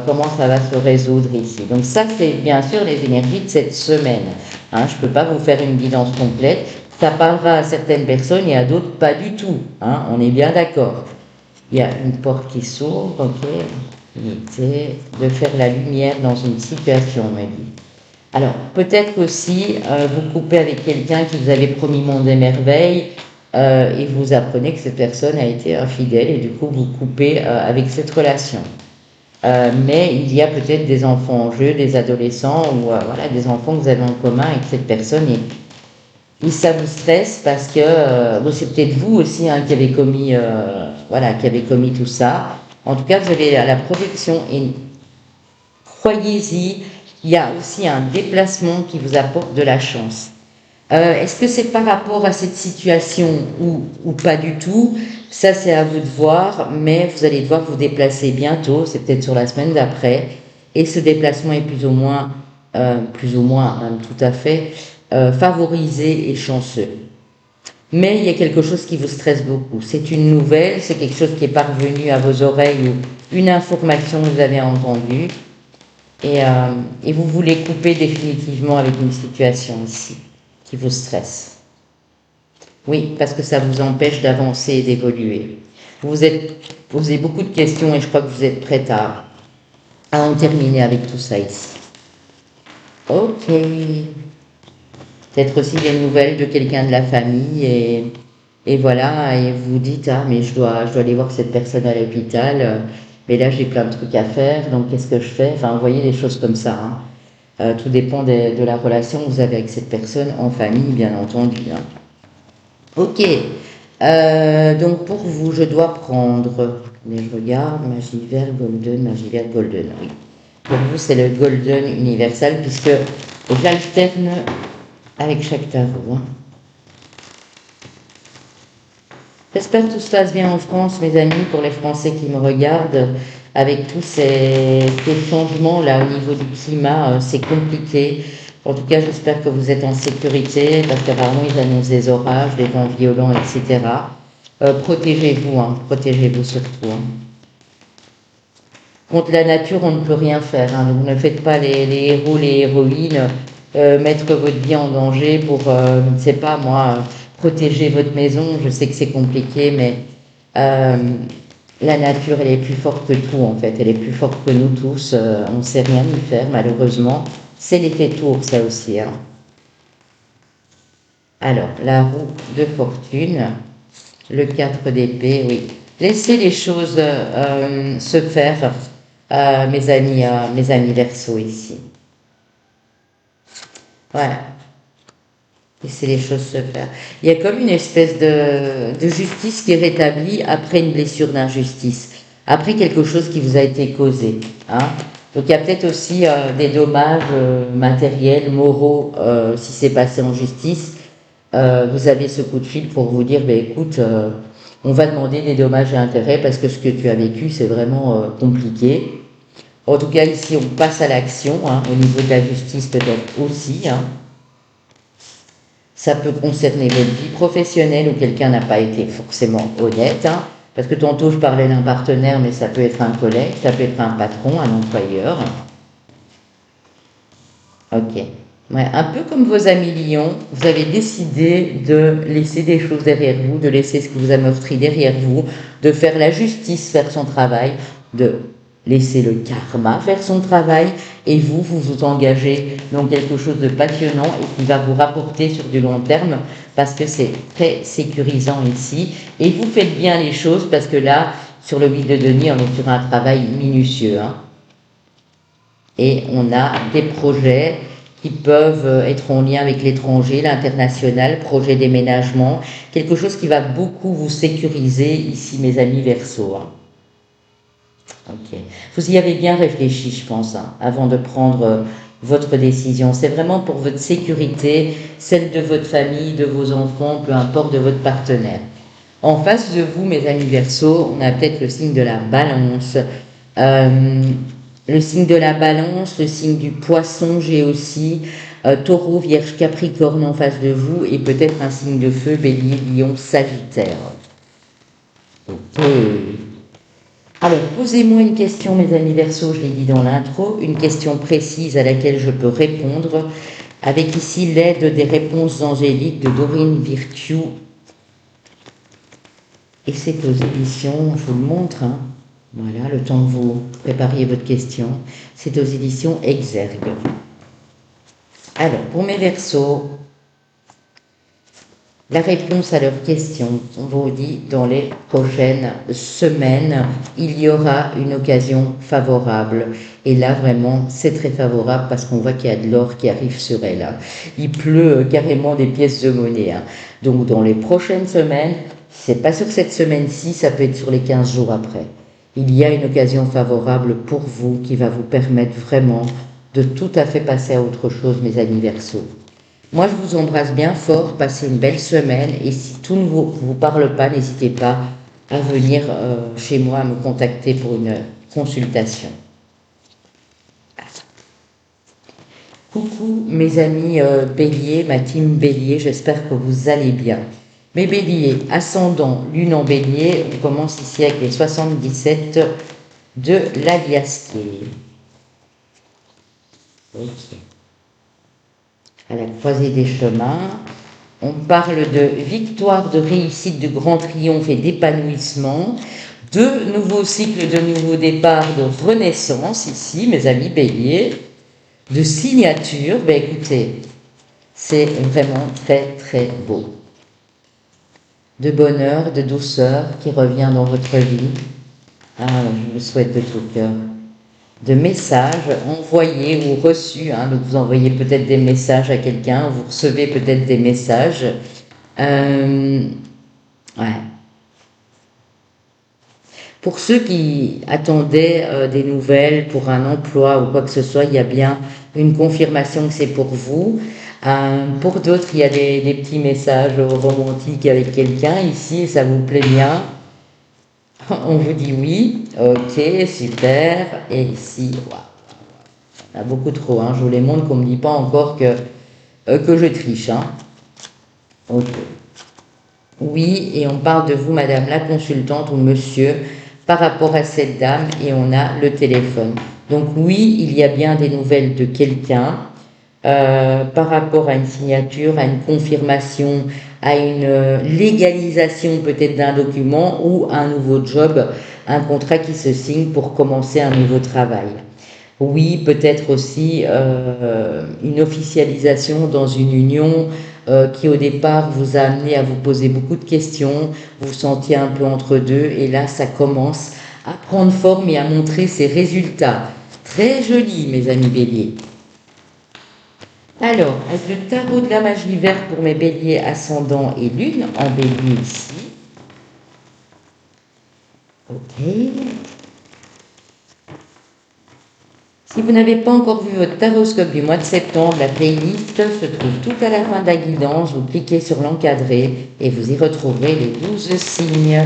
Speaker 1: comment ça va se résoudre ici. Donc ça, c'est bien sûr les énergies de cette semaine. Hein, je ne peux pas vous faire une guidance complète. Ça parlera à certaines personnes et à d'autres pas du tout. Hein, on est bien d'accord. Il y a une porte qui s'ouvre, ok. Unité, de faire la lumière dans une situation, on m'a dit. Alors, peut-être aussi, vous coupez avec quelqu'un qui vous avait promis monde et merveilles et vous apprenez que cette personne a été infidèle et du coup, vous coupez avec cette relation. Mais il y a peut-être des enfants en jeu, des adolescents ou voilà, des enfants que vous avez en commun avec cette personne et ça vous stresse parce que bon, c'est peut-être vous aussi hein, qui avez commis tout ça. En tout cas, vous avez la protection et croyez-y, il y a aussi un déplacement qui vous apporte de la chance. Est-ce que c'est par rapport à cette situation ou pas du tout? Ça, c'est à vous de voir, mais vous allez devoir vous déplacer bientôt, c'est peut-être sur la semaine d'après, et ce déplacement est plus ou moins, même tout à fait, favorisé et chanceux. Mais il y a quelque chose qui vous stresse beaucoup. C'est une nouvelle, c'est quelque chose qui est parvenu à vos oreilles ou une information que vous avez entendue, et vous voulez couper définitivement avec une situation ici qui vous stresse. Oui, parce que ça vous empêche d'avancer et d'évoluer. Vous êtes posé beaucoup de questions et je crois que vous êtes prête à en terminer avec tout ça ici. Ok. Peut-être aussi des nouvelles de quelqu'un de la famille et voilà, et vous dites, ah mais je dois aller voir cette personne à l'hôpital, mais là j'ai plein de trucs à faire, donc qu'est-ce que je fais? Enfin, vous voyez des choses comme ça, hein. Tout dépend de la relation que vous avez avec cette personne en famille, bien entendu, hein. Ok. Donc pour vous, je dois prendre, mais je regarde, magie vert, golden, oui. Pour vous, c'est le golden universal, puisque j'alterne avec chaque tarot, hein. J'espère que tout se passe bien en France, mes amis, pour les Français qui me regardent. Avec tous ces changements-là au niveau du climat, c'est compliqué. En tout cas, j'espère que vous êtes en sécurité, parce qu'apparemment, ils annoncent des orages, des vents violents, etc. Protégez-vous, hein, protégez-vous surtout, hein. Contre la nature, on ne peut rien faire, hein, donc ne faites pas les héros, les héroïnes, mettre votre vie en danger pour, je ne sais pas moi, protéger votre maison. Je sais que c'est compliqué, mais la nature, elle est plus forte que tout, en fait. Elle est plus forte que nous tous. On ne sait rien y faire, malheureusement. C'est l'effet tour, ça aussi, hein. Alors, la roue de fortune, le 4 d'épée, oui. Laissez les choses se faire, mes amis Verseau ici. Voilà. Laissez les choses se faire. Il y a comme une espèce de justice qui est rétablie après une blessure d'injustice, après quelque chose qui vous a été causé, hein. Donc il y a peut-être aussi des dommages matériels, moraux, si c'est passé en justice. Vous avez ce coup de fil pour vous dire, ben, écoute, on va demander des dommages et intérêts parce que ce que tu as vécu, c'est vraiment compliqué. En tout cas, ici, on passe à l'action, hein, au niveau de la justice peut-être aussi, hein. Ça peut concerner votre vie professionnelle où quelqu'un n'a pas été forcément honnête, hein, parce que tantôt je parlais d'un partenaire, mais ça peut être un collègue, ça peut être un patron, un employeur. Ok. Ouais, un peu comme vos amis lions, vous avez décidé de laisser des choses derrière vous, de laisser ce qui vous a meurtri derrière vous, de faire la justice faire son travail, de laisser le karma faire son travail, et vous vous engagez dans quelque chose de passionnant et qui va vous rapporter sur du long terme, parce que c'est très sécurisant ici, et vous faites bien les choses, parce que là, sur le vide de Denis, on est sur un travail minutieux, hein. Et on a des projets qui peuvent être en lien avec l'étranger, l'international, projet déménagement, quelque chose qui va beaucoup vous sécuriser ici, mes amis Verseau, hein. Ok. Vous y avez bien réfléchi, je pense, hein, avant de prendre votre décision. C'est vraiment pour votre sécurité, celle de votre famille, de vos enfants, peu importe, de votre partenaire. En face de vous, mes amis Verseau, on a peut-être le signe de la balance. Le signe de la balance, le signe du poisson, j'ai aussi taureau, vierge, capricorne en face de vous, et peut-être un signe de feu, bélier, lion, sagittaire. Ok. Alors, posez-moi une question, mes amis Verseau, je l'ai dit dans l'intro, une question précise à laquelle je peux répondre, avec ici l'aide des réponses angéliques de Dorine Virtue. Et c'est aux éditions, je vous le montre, hein. Voilà, le temps que vous prépariez votre question, c'est aux éditions Exergue. Alors, pour mes Verseaux, la réponse à leurs questions, on vous dit, dans les prochaines semaines, il y aura une occasion favorable. Et là, vraiment, c'est très favorable parce qu'on voit qu'il y a de l'or qui arrive sur elle, hein. Il pleut carrément des pièces de monnaie, hein. Donc, dans les prochaines semaines, c'est pas sur cette semaine-ci, ça peut être sur les 15 jours après. Il y a une occasion favorable pour vous qui va vous permettre vraiment de tout à fait passer à autre chose, mes amis Verseaux. Moi, je vous embrasse bien fort, passez une belle semaine et si tout ne vous parle pas, n'hésitez pas à venir chez moi, à me contacter pour une consultation. Coucou mes amis béliers, ma team bélier, j'espère que vous allez bien. Mes béliers, ascendant, lune en bélier, on commence ici avec les 77 de l'Aliasqué. Ok. À la croisée des chemins, on parle de victoire, de réussite, de grand triomphe et d'épanouissement, de nouveaux cycles, de nouveaux départs, de renaissance ici, mes amis béliers, de signature. Ben écoutez, c'est vraiment très très beau. De bonheur, de douceur qui revient dans votre vie. Ah, je vous souhaite de tout cœur. De messages envoyés ou reçus. Donc vous envoyez peut-être des messages à quelqu'un, vous recevez peut-être des messages. Ouais. Pour ceux qui attendaient des nouvelles pour un emploi ou quoi que ce soit, il y a bien une confirmation que c'est pour vous. Pour d'autres, il y a des petits messages romantiques avec quelqu'un ici et ça vous plaît bien. On vous dit oui, ok, super. Et ici, waouh, il y en a beaucoup trop. Je vous les montre qu'on ne me dit pas encore que je triche. Ok. Oui, et on parle de vous, madame la consultante ou monsieur, par rapport à cette dame, et on a le téléphone. Donc oui, il y a bien des nouvelles de quelqu'un par rapport à une signature, à une confirmation, à une légalisation peut-être d'un document ou un nouveau job, un contrat qui se signe pour commencer un nouveau travail. Oui, peut-être aussi une officialisation dans une union qui au départ vous a amené à vous poser beaucoup de questions, vous vous sentiez un peu entre deux et là ça commence à prendre forme et à montrer ses résultats. Très joli mes amis béliers. Alors, avec le tarot de la magie verte pour mes béliers ascendant et lune en bélier ici. Ok. Si vous n'avez pas encore vu votre taroscope du mois de septembre, la playlist se trouve tout à la fin de la guidance. Vous cliquez sur l'encadré et vous y retrouverez les 12 signes.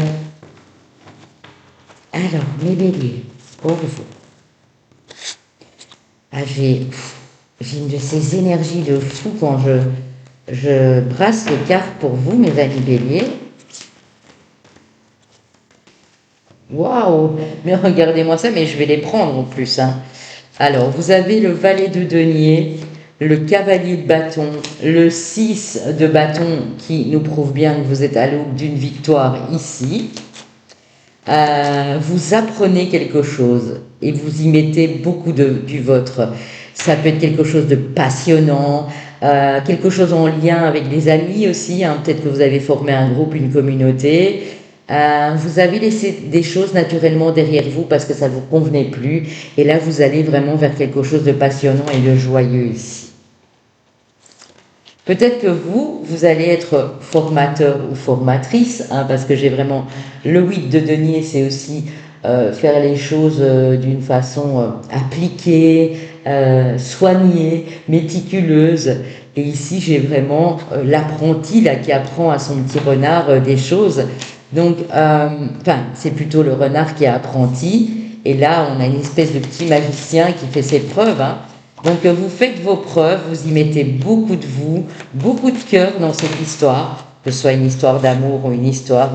Speaker 1: Alors, mes béliers, pour vous. J'ai une de ces énergies de fou quand je brasse les cartes pour vous, mes amis béliers. Waouh! Mais regardez-moi ça, mais je vais les prendre en plus. Alors, vous avez le valet de denier, le cavalier de bâton, le 6 de bâton qui nous prouve bien que vous êtes à l'aube d'une victoire ici. Vous apprenez quelque chose et vous y mettez beaucoup du vôtre. Ça peut être quelque chose de passionnant, quelque chose en lien avec des amis aussi. Peut-être que vous avez formé un groupe, une communauté. Vous avez laissé des choses naturellement derrière vous parce que ça ne vous convenait plus. Et là, vous allez vraiment vers quelque chose de passionnant et de joyeux ici. Peut-être que vous allez être formateur ou formatrice, parce que j'ai vraiment le 8 de denier, c'est aussi faire les choses d'une façon appliquée, soignée, méticuleuse. Et ici, j'ai vraiment l'apprenti là qui apprend à son petit renard des choses. Donc, c'est plutôt le renard qui est apprenti. Et là, on a une espèce de petit magicien qui fait ses preuves. Donc, vous faites vos preuves, vous y mettez beaucoup de vous, beaucoup de cœur dans cette histoire, que ce soit une histoire d'amour ou une histoire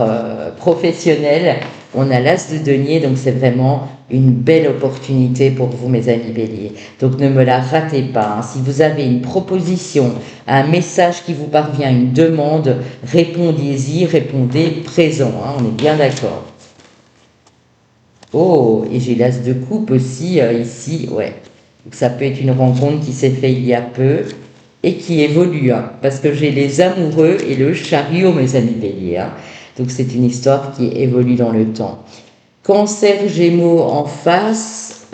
Speaker 1: professionnelle. On a l'as de denier, donc c'est vraiment une belle opportunité pour vous, mes amis béliers. Donc, ne me la ratez pas. Si vous avez une proposition, un message qui vous parvient, une demande, répondez-y, répondez présent. On est bien d'accord. Oh, et j'ai l'as de coupe aussi ici, ouais. Donc ça peut être une rencontre qui s'est faite il y a peu et qui évolue, parce que j'ai les amoureux et le chariot, mes amis béliers. Donc c'est une histoire qui évolue dans le temps. Cancer Gémeaux en face,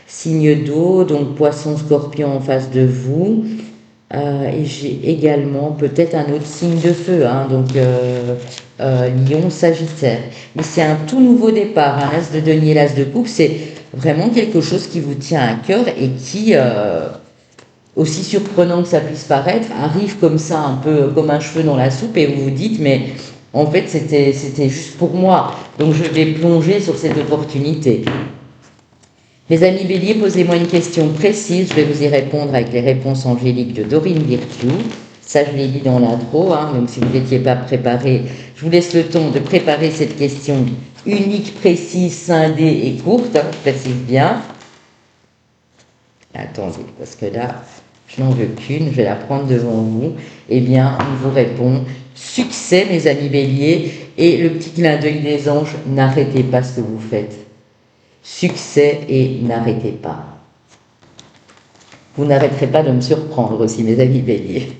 Speaker 1: signe d'eau, donc Poisson Scorpion en face de vous. Et j'ai également peut-être un autre signe de feu, donc Lion, Sagittaire. Mais c'est un tout nouveau départ. L'as de denier, l'as de coupe, c'est vraiment quelque chose qui vous tient à cœur et qui aussi surprenant que ça puisse paraître, arrive comme ça, un peu comme un cheveu dans la soupe, et vous vous dites, mais en fait, c'était juste pour moi. Donc, je vais plonger sur cette opportunité. Mes amis Bélier, posez-moi une question précise, je vais vous y répondre avec les réponses angéliques de Dorine Virtue. Ça, je l'ai dit dans l'intro, hein, donc si vous n'étiez pas préparé, je vous laisse le temps de préparer cette question unique, précise, scindée et courte, hein, je précise bien. Attendez, parce que là, je n'en veux qu'une, je vais la prendre devant vous. Eh bien, on vous répond succès, mes amis Bélier, et le petit clin d'œil des anges, n'arrêtez pas ce que vous faites. Succès et n'arrêtez pas. Vous n'arrêterez pas de me surprendre aussi, mes amis Bélier.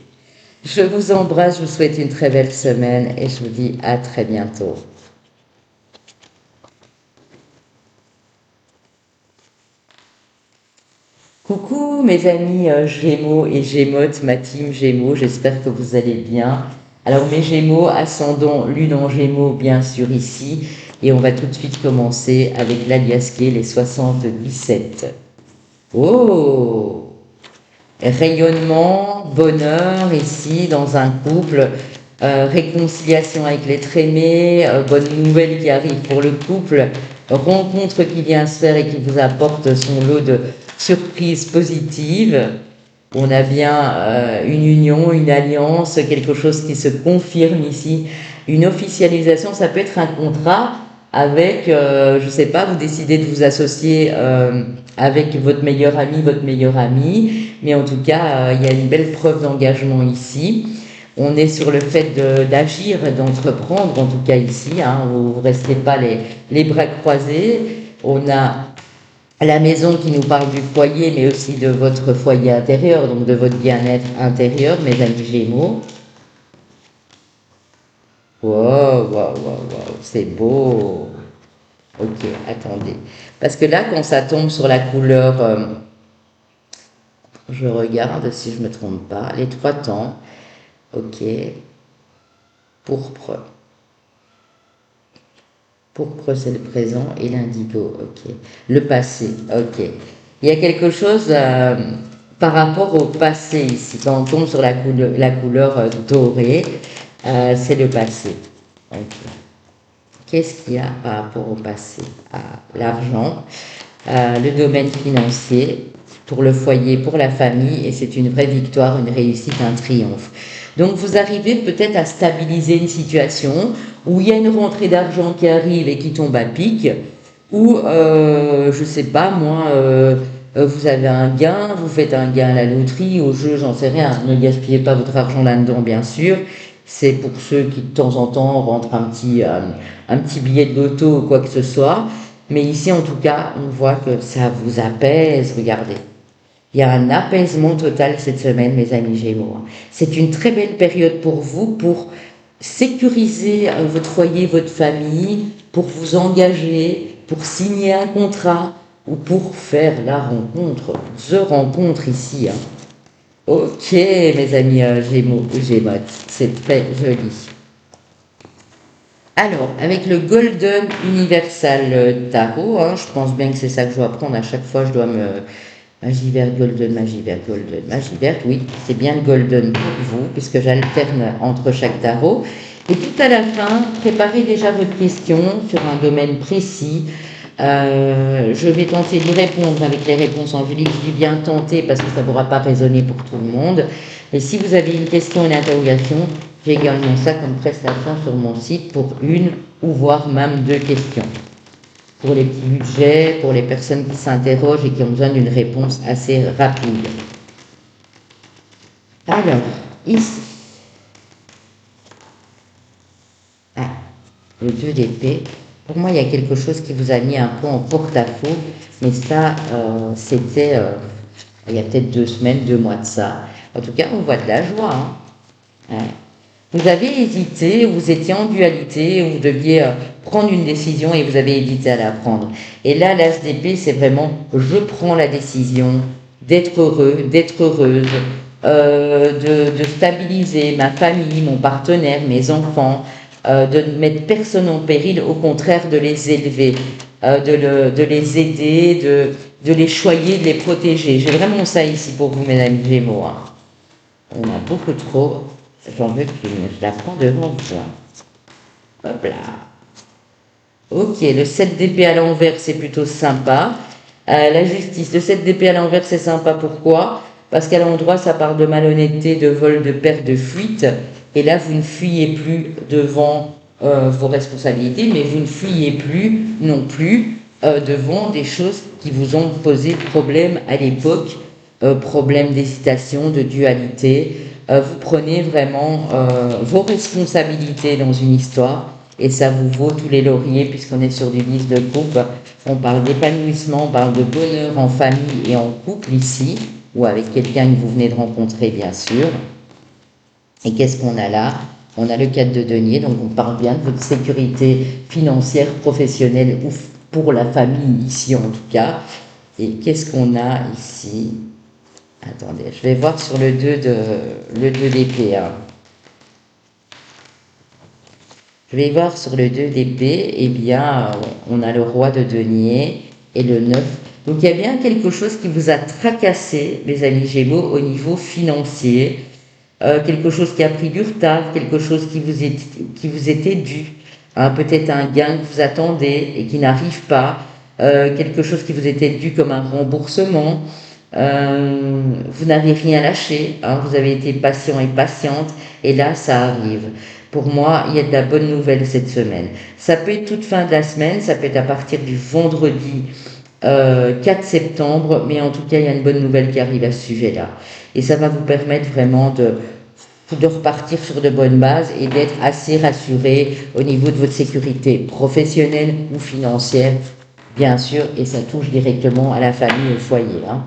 Speaker 1: Je vous embrasse, je vous souhaite une très belle semaine et je vous dis à très bientôt. Coucou mes amis Gémeaux et Gémotes, ma team Gémeaux, j'espère que vous allez bien. Alors mes Gémeaux, ascendant Lune en Gémeaux bien sûr ici, et on va tout de suite commencer avec l'aliasqué, les 77. Oh! Rayonnement, bonheur ici dans un couple, réconciliation avec l'être aimé, bonne nouvelle qui arrive pour le couple, rencontre qui vient se faire et qui vous apporte son lot de surprises positives. On a bien une union, une alliance, quelque chose qui se confirme ici, une officialisation, ça peut être un contrat avec, je ne sais pas, vous décidez de vous associer avec votre meilleur ami, mais en tout cas, il y a une belle preuve d'engagement ici. On est sur le fait d'agir, d'entreprendre, en tout cas ici, hein, vous ne restez pas les bras croisés. On a la maison qui nous parle du foyer, mais aussi de votre foyer intérieur, donc de votre bien-être intérieur, mes amis Gémeaux. Wow, wow, wow, wow, c'est beau. Ok, attendez. Parce que là, quand ça tombe sur la couleur, je regarde si je ne me trompe pas, les 3 temps. Ok. Pourpre. Pourpre, c'est le présent et l'indigo. Ok. Le passé. Ok. Il y a quelque chose par rapport au passé ici. Quand on tombe sur la couleur dorée, c'est le passé. Ok. Qu'est-ce qu'il y a par rapport au passé? L'argent, le domaine financier, pour le foyer, pour la famille, et c'est une vraie victoire, une réussite, un triomphe. Donc vous arrivez peut-être à stabiliser une situation où il y a une rentrée d'argent qui arrive et qui tombe à pic, ou je ne sais pas moi, vous avez un gain, vous faites un gain à la loterie, au jeu, j'en sais rien, ne gaspillez pas votre argent là-dedans bien sûr, c'est pour ceux qui de temps en temps rentrent un petit billet de loto ou quoi que ce soit, mais ici en tout cas on voit que ça vous apaise, regardez. Il y a un apaisement total cette semaine, mes amis Gémeaux. C'est une très belle période pour vous, pour sécuriser votre foyer, votre famille, pour vous engager, pour signer un contrat ou pour faire la rencontre, the rencontre ici. Hein. Ok, mes amis Gémeaux ou Gémotes, c'est très joli. Alors, avec le Golden Universal Tarot, hein, je pense bien que c'est ça que je dois prendre à chaque fois, je dois me... Magie verte, golden, magie verte, golden, magie verte, oui, c'est bien le golden pour vous, puisque j'alterne entre chaque tarot. Et tout à la fin, préparez déjà votre question sur un domaine précis. Je vais tenter d'y répondre avec les réponses angéliques. Je dis bien tenter parce que ça ne pourra pas résonner pour tout le monde. Et si vous avez une question, une interrogation, j'ai également ça comme prestation sur mon site pour une ou voire même 2 questions. Pour les petits budgets, pour les personnes qui s'interrogent et qui ont besoin d'une réponse assez rapide. Alors, ici, le 2 d'épée. Pour moi, il y a quelque chose qui vous a mis un peu en porte-à-faux, mais ça, c'était il y a peut-être 2 semaines, 2 mois de ça. En tout cas, on voit de la joie. Hein. Vous avez hésité, vous étiez en dualité, vous deviez prendre une décision et vous avez hésité à la prendre. Et là, l'as d'épée, c'est vraiment je prends la décision d'être heureux, d'être heureuse, de stabiliser ma famille, mon partenaire, mes enfants, de ne mettre personne en péril, au contraire de les élever, de les aider, de les choyer, de les protéger. J'ai vraiment ça ici pour vous, mes amis Gémeaux. Hein. On a beaucoup trop. J'en veux qu'une. Je la prends devant vous. Hein. Hop là. Ok, le 7 d'épée à l'envers, c'est plutôt sympa. La justice, le 7 d'épée à l'envers, c'est sympa. Pourquoi? Parce qu'à l'endroit, ça parle de malhonnêteté, de vol, de perte, de fuite. Et là, vous ne fuyez plus devant vos responsabilités, mais vous ne fuyez plus non plus devant des choses qui vous ont posé problème à l'époque, problème d'hésitation, de dualité. Vous prenez vraiment vos responsabilités dans une histoire et ça vous vaut tous les lauriers puisqu'on est sur du 10 de coupe. On parle d'épanouissement, on parle de bonheur en famille et en couple ici, ou avec quelqu'un que vous venez de rencontrer bien sûr. Et qu'est-ce qu'on a là? On a le 4 de denier, donc on parle bien de votre sécurité financière, professionnelle ou pour la famille ici en tout cas. Et qu'est-ce qu'on a ici? Attendez, je vais voir sur le 2 d'épée. Hein. Je vais voir sur le 2 d'épée, eh bien, on a le roi de denier et le 9. Donc il y a bien quelque chose qui vous a tracassé, les amis Gémeaux, au niveau financier. Quelque chose qui a pris du retard, quelque chose qui vous était dû. Hein, peut-être un gain que vous attendez et qui n'arrive pas. Quelque chose qui vous était dû comme un remboursement. Vous n'avez rien lâché, hein, vous avez été patient et patiente, et là ça arrive. Pour moi, il y a de la bonne nouvelle cette semaine. Ça peut être toute fin de la semaine, ça peut être à partir du vendredi 4 septembre, mais en tout cas, il y a une bonne nouvelle qui arrive à ce sujet-là. Et ça va vous permettre vraiment de repartir sur de bonnes bases et d'être assez rassuré au niveau de votre sécurité professionnelle ou financière, bien sûr, et ça touche directement à la famille et au foyer. Hein.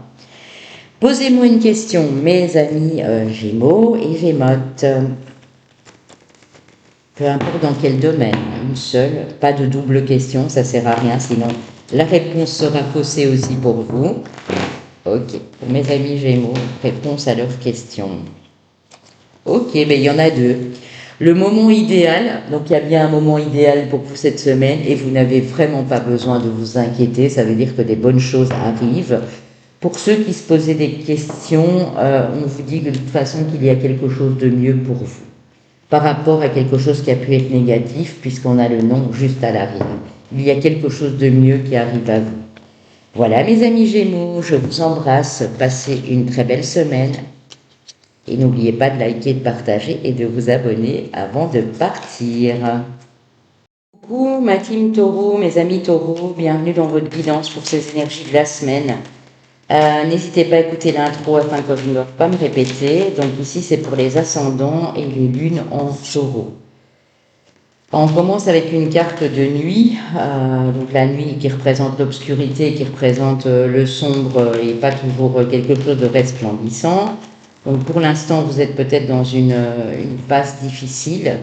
Speaker 1: Posez-moi une question, mes amis Gémeaux et Gémotes. Peu importe dans quel domaine, une seule, pas de double question, ça sert à rien, sinon la réponse sera faussée aussi pour vous. Ok, pour mes amis Gémeaux, réponse à leurs questions. Ok, ben il y en a deux. Le moment idéal, donc il y a bien un moment idéal pour vous cette semaine et vous n'avez vraiment pas besoin de vous inquiéter, ça veut dire que des bonnes choses arrivent. Pour ceux qui se posaient des questions, on vous dit de toute façon qu'il y a quelque chose de mieux pour vous par rapport à quelque chose qui a pu être négatif, puisqu'on a le nom juste à l'arrivée. Il y a quelque chose de mieux qui arrive à vous. Voilà, mes amis Gémeaux, je vous embrasse. Passez une très belle semaine. Et n'oubliez pas de liker, de partager et de vous abonner avant de partir. Coucou ma team Taureau, mes amis Taureau, bienvenue dans votre guidance pour ces énergies de la semaine. N'hésitez pas à écouter l'intro afin que je ne doive pas me répéter. Donc ici c'est pour les ascendants et les lunes en Taureau. On commence avec une carte de nuit, donc la nuit qui représente l'obscurité, qui représente le sombre et pas toujours quelque chose de resplendissant. Donc pour l'instant vous êtes peut-être dans une passe difficile.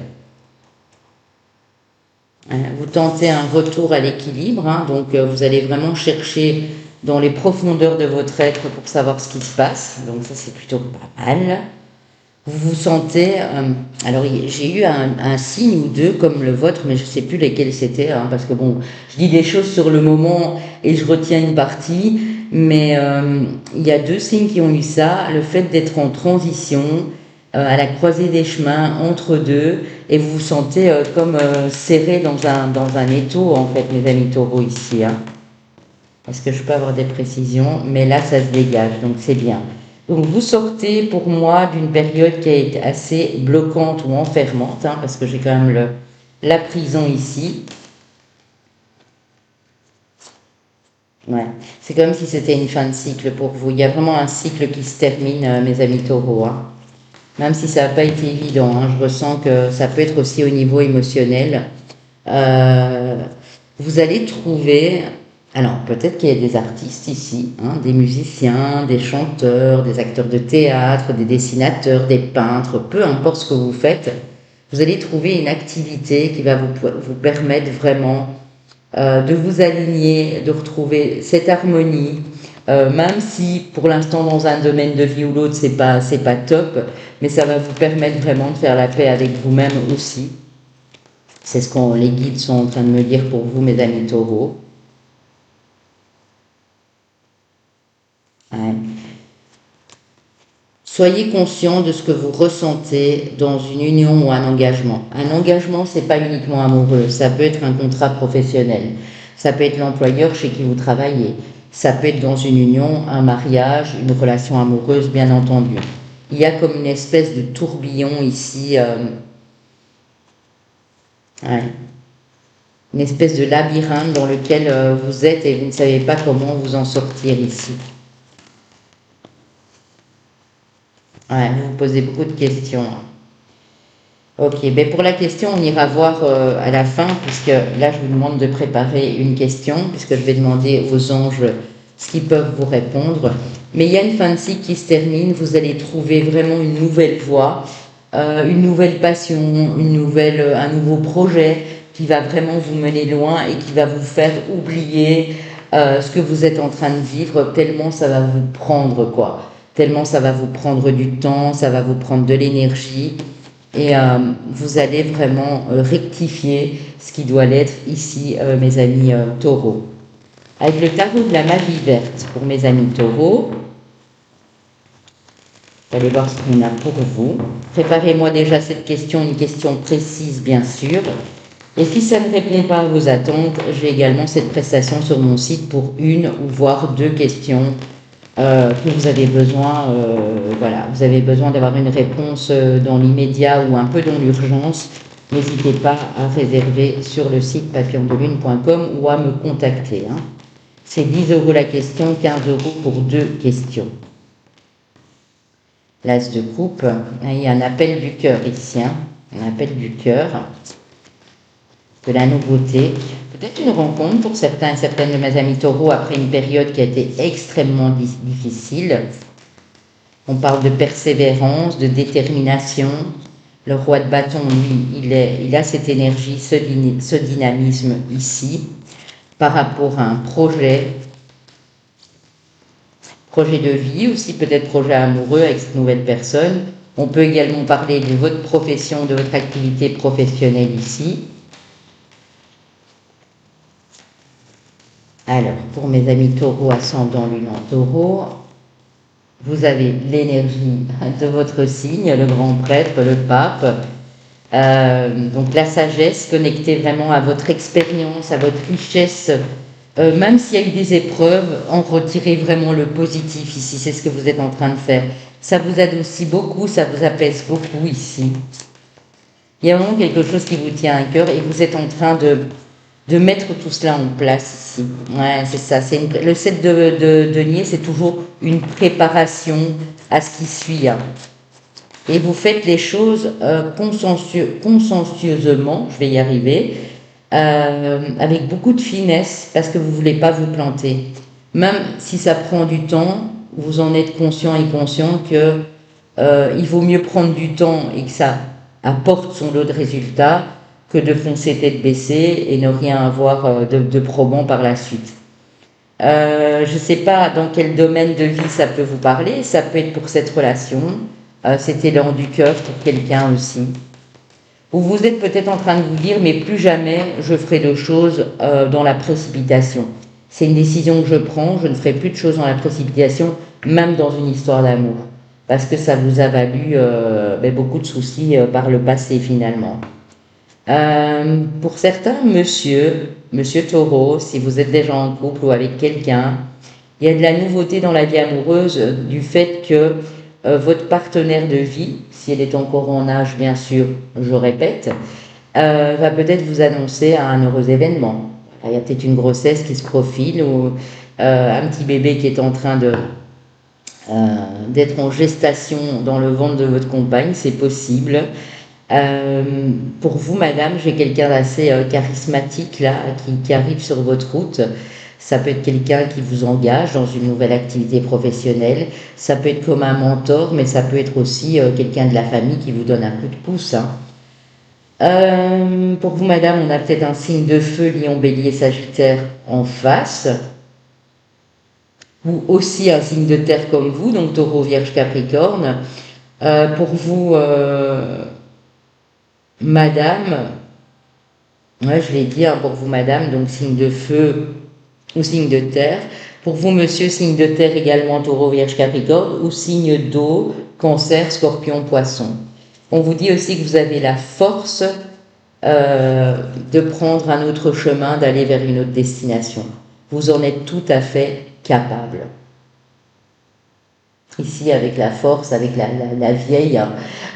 Speaker 1: Vous tentez un retour à l'équilibre, hein, donc vous allez vraiment chercher dans les profondeurs de votre être pour savoir ce qui se passe. Donc ça, c'est plutôt pas mal. Vous vous sentez... alors, j'ai eu un signe ou deux comme le vôtre, mais je ne sais plus lesquels c'était, hein, parce que bon, je dis des choses sur le moment et je retiens une partie, mais il y a deux signes qui ont eu ça. Le fait d'être en transition, à la croisée des chemins, entre deux, et vous vous sentez comme serré dans un étau, en fait, mes amis taureaux, ici, hein. Est-ce que je peux avoir des précisions? Mais là, ça se dégage, donc c'est bien. Donc vous sortez pour moi d'une période qui a été assez bloquante ou enfermante, hein, parce que j'ai quand même la prison ici. Ouais. C'est comme si c'était une fin de cycle pour vous. Il y a vraiment un cycle qui se termine, mes amis taureaux. Hein. Même si ça n'a pas été évident, hein, je ressens que ça peut être aussi au niveau émotionnel. Vous allez trouver... Alors, peut-être qu'il y a des artistes ici, hein, des musiciens, des chanteurs, des acteurs de théâtre, des dessinateurs, des peintres, peu importe ce que vous faites, vous allez trouver une activité qui va vous permettre vraiment de vous aligner, de retrouver cette harmonie, même si pour l'instant dans un domaine de vie ou l'autre c'est pas top, mais ça va vous permettre vraiment de faire la paix avec vous-même aussi. C'est ce que les guides sont en train de me dire pour vous, mes amis taureaux. Ouais. Soyez conscient de ce que vous ressentez dans une union ou un engagement. Un engagement, c'est pas uniquement amoureux, ça peut être un contrat professionnel, ça peut être l'employeur chez qui vous travaillez, ça peut être dans une union, un mariage, une relation amoureuse, bien entendu. Il y a comme une espèce de tourbillon ici, ouais, une espèce de labyrinthe dans lequel vous êtes et vous ne savez pas comment vous en sortir ici. Ouais, vous vous posez beaucoup de questions. Ok, ben pour la question, on ira voir à la fin, puisque là, je vous demande de préparer une question, puisque je vais demander aux anges ce qu'ils peuvent vous répondre. Mais il y a une fin de cycle qui se termine, vous allez trouver vraiment une nouvelle voie, une nouvelle passion, un nouveau projet qui va vraiment vous mener loin et qui va vous faire oublier ce que vous êtes en train de vivre, tellement ça va vous prendre, quoi. Tellement ça va vous prendre du temps, ça va vous prendre de l'énergie. Et vous allez vraiment rectifier ce qui doit l'être ici, mes amis taureaux. Avec le tarot de la magie verte pour mes amis taureaux, vous allez voir ce qu'on a pour vous. Préparez-moi déjà cette question, une question précise bien sûr. Et si ça ne répond pas à vos attentes, j'ai également cette prestation sur mon site pour une ou voire deux questions que vous avez besoin, voilà, vous avez besoin d'avoir une réponse dans l'immédiat ou un peu dans l'urgence, n'hésitez pas à réserver sur le site papillondelune.com ou à me contacter. Hein. C'est 10 € la question, 15 € pour deux questions. L'as de coupe, il y a un appel du cœur ici, hein, un appel du cœur, de la nouveauté, peut-être une rencontre pour certains et certaines de mes amis taureaux après une période qui a été extrêmement difficile. On parle de persévérance, de détermination. Le roi de bâton, lui, il a cette énergie, ce dynamisme ici, par rapport à un projet de vie, aussi peut-être projet amoureux avec cette nouvelle personne. On peut également parler de votre profession, de votre activité professionnelle ici. Alors, pour mes amis taureaux, ascendant lune en taureau, vous avez l'énergie de votre signe, le grand prêtre, le pape, donc la sagesse connectée vraiment à votre expérience, à votre richesse, même s'il y a eu des épreuves, en retirez vraiment le positif ici, c'est ce que vous êtes en train de faire. Ça vous adoucit beaucoup, ça vous apaise beaucoup ici. Il y a vraiment quelque chose qui vous tient à cœur et vous êtes en train de mettre tout cela en place ici. Ouais, c'est ça. Le 7 de denier, c'est toujours une préparation à ce qui suit. Hein. Et vous faites les choses consciencieusement, je vais y arriver, avec beaucoup de finesse, parce que vous ne voulez pas vous planter. Même si ça prend du temps, vous en êtes conscient et conscient que il vaut mieux prendre du temps et que ça apporte son lot de résultats que de foncer tête baissée et ne rien avoir de probant par la suite. Je ne sais pas dans quel domaine de vie ça peut vous parler, ça peut être pour cette relation, cet élan du cœur pour quelqu'un aussi. Ou vous êtes peut-être en train de vous dire, mais plus jamais je ferai de choses dans la précipitation. C'est une décision que je prends, je ne ferai plus de choses dans la précipitation, même dans une histoire d'amour. Parce que ça vous a valu beaucoup de soucis par le passé finalement. Pour certains, monsieur Taureau, si vous êtes déjà en couple ou avec quelqu'un, il y a de la nouveauté dans la vie amoureuse du fait que votre partenaire de vie, si elle est encore en âge, bien sûr, je répète, va peut-être vous annoncer un heureux événement. Il y a peut-être une grossesse qui se profile ou un petit bébé qui est en train d'être en gestation dans le ventre de votre compagne, c'est possible. Pour vous, madame, j'ai quelqu'un d'assez charismatique là, qui arrive sur votre route. Ça peut être quelqu'un qui vous engage dans une nouvelle activité professionnelle. Ça peut être comme un mentor, mais ça peut être aussi quelqu'un de la famille qui vous donne un coup de pouce. Hein. Pour vous, madame, on a peut-être un signe de feu, lion, bélier, sagittaire en face. Ou aussi un signe de terre comme vous, donc taureau, vierge, capricorne. Pour vous... madame, ouais, je l'ai dit hein, pour vous madame, donc signe de feu ou signe de terre, Pour vous, monsieur, signe de terre également, taureau, vierge, capricorne, ou signe d'eau, cancer, scorpion, poisson. On vous dit aussi que vous avez la force de prendre un autre chemin, d'aller vers une autre destination. Vous en êtes tout à fait capable. Ici, avec la force, avec la vieille, hein,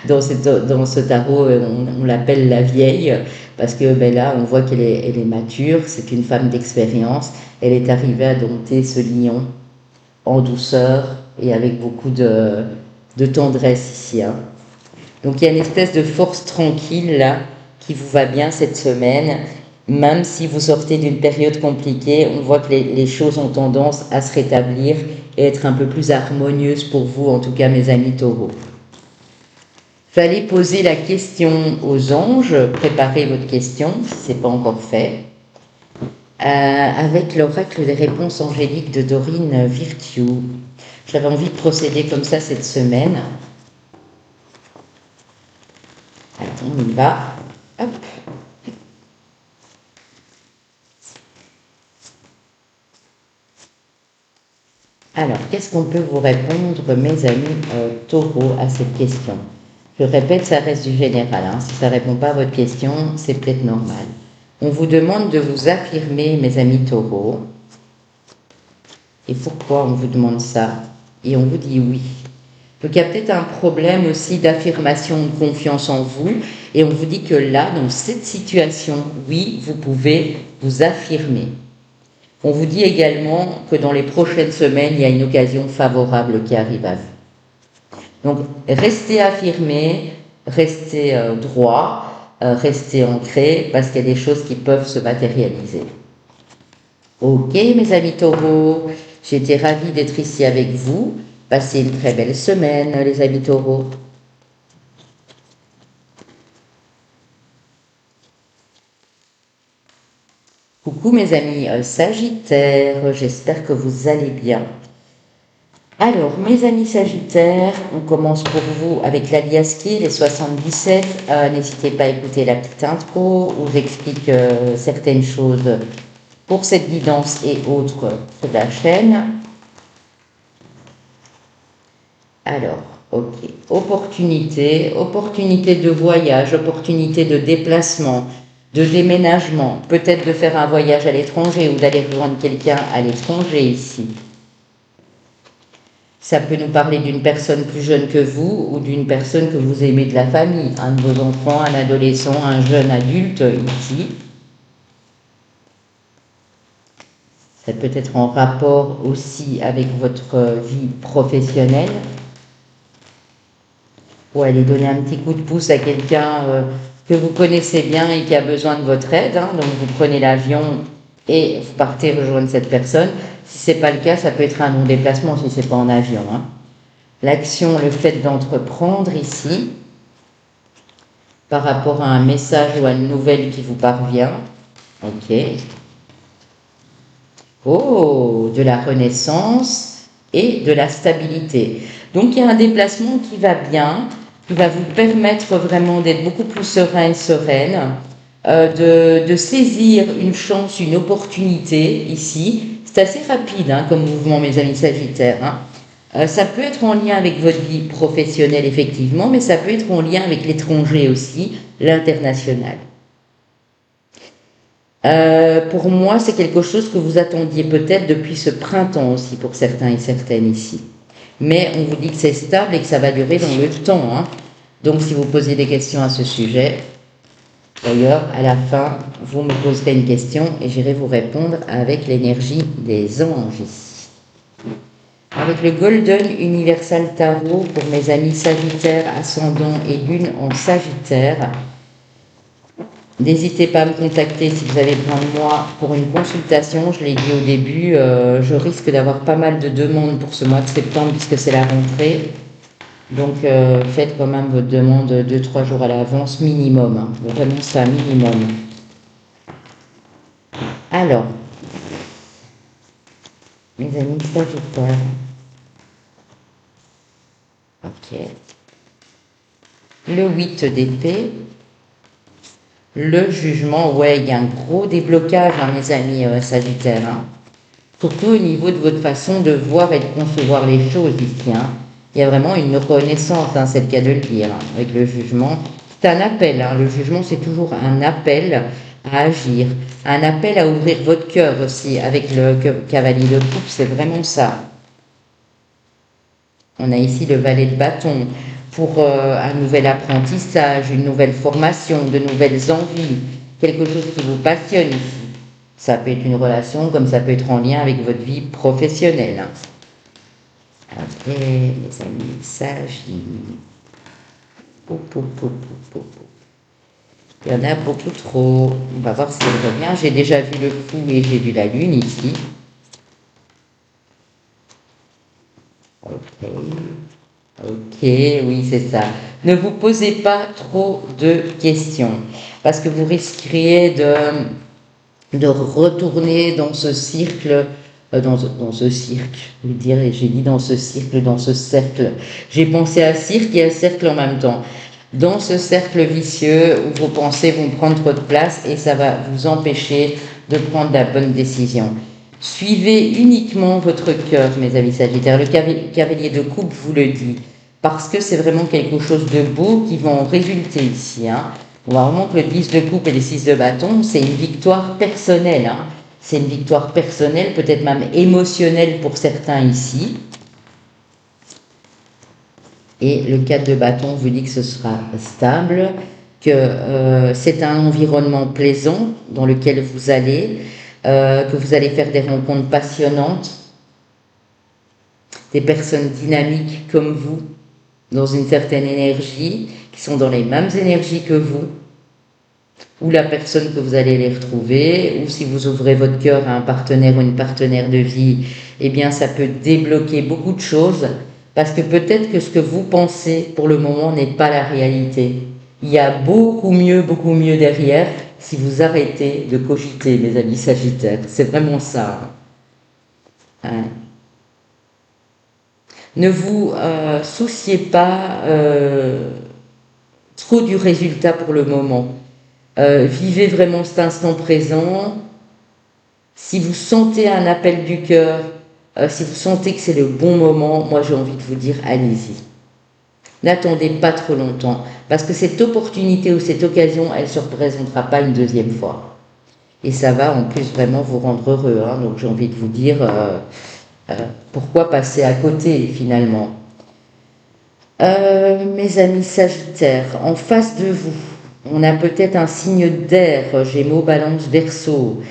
Speaker 1: dans ce tarot, on l'appelle la vieille, parce que ben là, on voit qu'elle est mature, c'est une femme d'expérience, elle est arrivée à dompter ce lion en douceur et avec beaucoup de tendresse ici. Hein. Donc il y a une espèce de force tranquille là, qui vous va bien cette semaine, même si vous sortez d'une période compliquée, on voit que les choses ont tendance à se rétablir et être un peu plus harmonieuses pour vous, en tout cas mes amis taureaux. Fallait poser la question aux anges, préparez votre question si ce n'est pas encore fait, avec l'oracle des réponses angéliques de Dorine Virtue. J'avais envie de procéder comme ça cette semaine. Attends, on y va. Hop. Alors, qu'est-ce qu'on peut vous répondre, mes amis taureaux, à cette question? Je répète, ça reste du général. Hein. Si ça ne répond pas à votre question, c'est peut-être normal. On vous demande de vous affirmer, mes amis taureaux. Et pourquoi on vous demande ça? Et on vous dit oui. Donc il y a peut-être un problème aussi d'affirmation, de confiance en vous. Et on vous dit que là, dans cette situation, oui, vous pouvez vous affirmer. On vous dit également que dans les prochaines semaines, il y a une occasion favorable qui arrive à vous. Donc, restez affirmé, restez droit, restez ancré, parce qu'il y a des choses qui peuvent se matérialiser. Ok, mes amis taureaux, j'ai été ravie d'être ici avec vous. Passez une très belle semaine, les amis taureaux. Coucou mes amis Sagittaires, j'espère que vous allez bien. Alors, mes amis Sagittaires, on commence pour vous avec l'Aliaski, les 77. N'hésitez pas à écouter la petite intro où j'explique certaines choses pour cette guidance et autres sur la chaîne. Alors, ok, opportunité de voyage, opportunité de déplacement, de déménagement, peut-être de faire un voyage à l'étranger ou d'aller rejoindre quelqu'un à l'étranger ici. Ça peut nous parler d'une personne plus jeune que vous ou d'une personne que vous aimez de la famille, un de vos enfants, un adolescent, un jeune adulte ici. Ça peut être en rapport aussi avec votre vie professionnelle. Ou aller donner un petit coup de pouce à quelqu'un que vous connaissez bien et qui a besoin de votre aide. Hein. Donc vous prenez l'avion et vous partez rejoindre cette personne. Si ce n'est pas le cas, ça peut être un long déplacement si ce n'est pas en avion. Hein. L'action, le fait d'entreprendre ici, par rapport à un message ou à une nouvelle qui vous parvient. Ok. Oh, de la renaissance et de la stabilité. Donc il y a un déplacement qui va bien, qui va vous permettre vraiment d'être beaucoup plus serein et sereine, de saisir une chance, une opportunité ici. C'est assez rapide hein, comme mouvement, mes amis Sagittaires. Hein. Ça peut être en lien avec votre vie professionnelle, effectivement, mais ça peut être en lien avec l'étranger aussi, l'international. Pour moi, c'est quelque chose que vous attendiez peut-être depuis ce printemps aussi, pour certains et certaines ici. Mais on vous dit que c'est stable et que ça va durer dans le temps. Hein. Donc si vous posez des questions à ce sujet, d'ailleurs, à la fin, vous me poserez une question et j'irai vous répondre avec l'énergie des anges ici. Avec le Golden Universal Tarot pour mes amis Sagittaires, Ascendant et Lune en Sagittaire. N'hésitez pas à me contacter si vous avez besoin de moi pour une consultation. Je l'ai dit au début, je risque d'avoir pas mal de demandes pour ce mois de septembre puisque c'est la rentrée. Donc faites quand même votre demande 2-3 jours à l'avance minimum. Hein. Vraiment c'est un minimum. Alors, mes amis Sagittaires. Ok. Le 8 d'épée. Le jugement, ouais, il y a un gros déblocage, hein, mes amis Sagittaires. Hein. surtout au niveau de votre façon de voir et de concevoir les choses ici. Hein. Il y a vraiment une renaissance, hein, c'est le cas de le dire, hein, avec le jugement. C'est un appel, hein, le jugement c'est toujours un appel à agir, un appel à ouvrir votre cœur aussi, avec le cavalier de coupe, c'est vraiment ça. On a ici le valet de bâton pour un nouvel apprentissage, une nouvelle formation, de nouvelles envies, quelque chose qui vous passionne ici. Ça peut être une relation comme ça peut être en lien avec votre vie professionnelle. Après, les amis, s'agit. Il y en a beaucoup trop. On va voir si elle revient. J'ai déjà vu le fou et j'ai vu la lune ici. Ok. Ok, oui, c'est ça. Ne vous posez pas trop de questions parce que vous risqueriez de retourner dans ce cercle, dans ce cirque, je dirais, j'ai dit dans ce cirque, dans ce cercle. J'ai pensé à cirque et à cercle en même temps. Dans ce cercle vicieux où vos pensées vont prendre trop de place et ça va vous empêcher de prendre la bonne décision. Suivez uniquement votre cœur, mes amis Sagittaires. Le cavalier de coupe vous le dit, parce que c'est vraiment quelque chose de beau qui va en résulter ici. Hein. On voit vraiment que le 10 de coupe et les 6 de bâton, c'est une victoire personnelle. Hein. C'est une victoire personnelle, peut-être même émotionnelle pour certains ici. Et le 4 de bâton vous dit que ce sera stable, que c'est un environnement plaisant dans lequel vous allez, que vous allez faire des rencontres passionnantes, des personnes dynamiques comme vous, dans une certaine énergie, qui sont dans les mêmes énergies que vous, ou la personne que vous allez les retrouver, ou si vous ouvrez votre cœur à un partenaire ou une partenaire de vie, eh bien ça peut débloquer beaucoup de choses, parce que peut-être que ce que vous pensez pour le moment n'est pas la réalité. Il y a beaucoup mieux derrière si vous arrêtez de cogiter, mes amis Sagittaires. C'est vraiment ça. Hein. Ne vous souciez pas trop du résultat pour le moment. Vivez vraiment cet instant présent. Si vous sentez un appel du cœur, si vous sentez que c'est le bon moment, moi j'ai envie de vous dire allez-y. N'attendez pas trop longtemps, parce que cette opportunité ou cette occasion, elle ne se représentera pas une deuxième fois. Et ça va en plus vraiment vous rendre heureux. Hein. Donc j'ai envie de vous dire pourquoi passer à côté finalement. Mes amis Sagittaires, en face de vous, on a peut-être un signe d'air, Gémeaux, Balance, Verseau.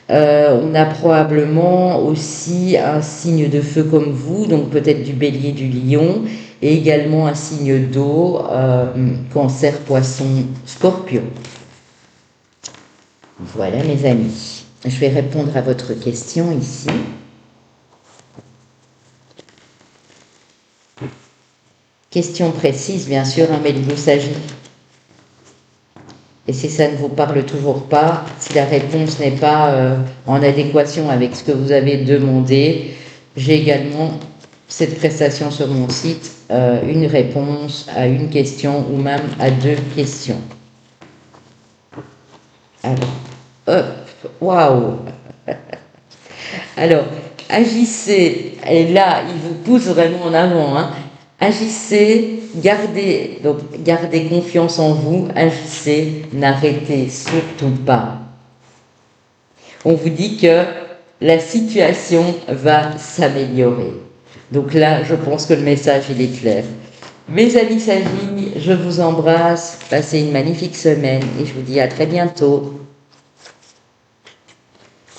Speaker 1: On a probablement aussi un signe de feu comme vous, donc peut-être du Bélier, du Lion, et également un signe d'eau, Cancer, Poisson, Scorpion. Voilà mes amis. Je vais répondre à votre question ici. Question précise, bien sûr, un Méliou s'agit. Et si ça ne vous parle toujours pas, si la réponse n'est pas en adéquation avec ce que vous avez demandé, j'ai également cette prestation sur mon site, une réponse à une question ou même à 2 questions. Alors, hop, waouh. Alors, agissez, et là, il vous pousse vraiment en avant, hein. Agissez, gardez confiance en vous, agissez, n'arrêtez surtout pas. On vous dit que la situation va s'améliorer. Donc là, je pense que le message, il est clair. Mes amis Sagittaires, je vous embrasse, passez une magnifique semaine et je vous dis à très bientôt.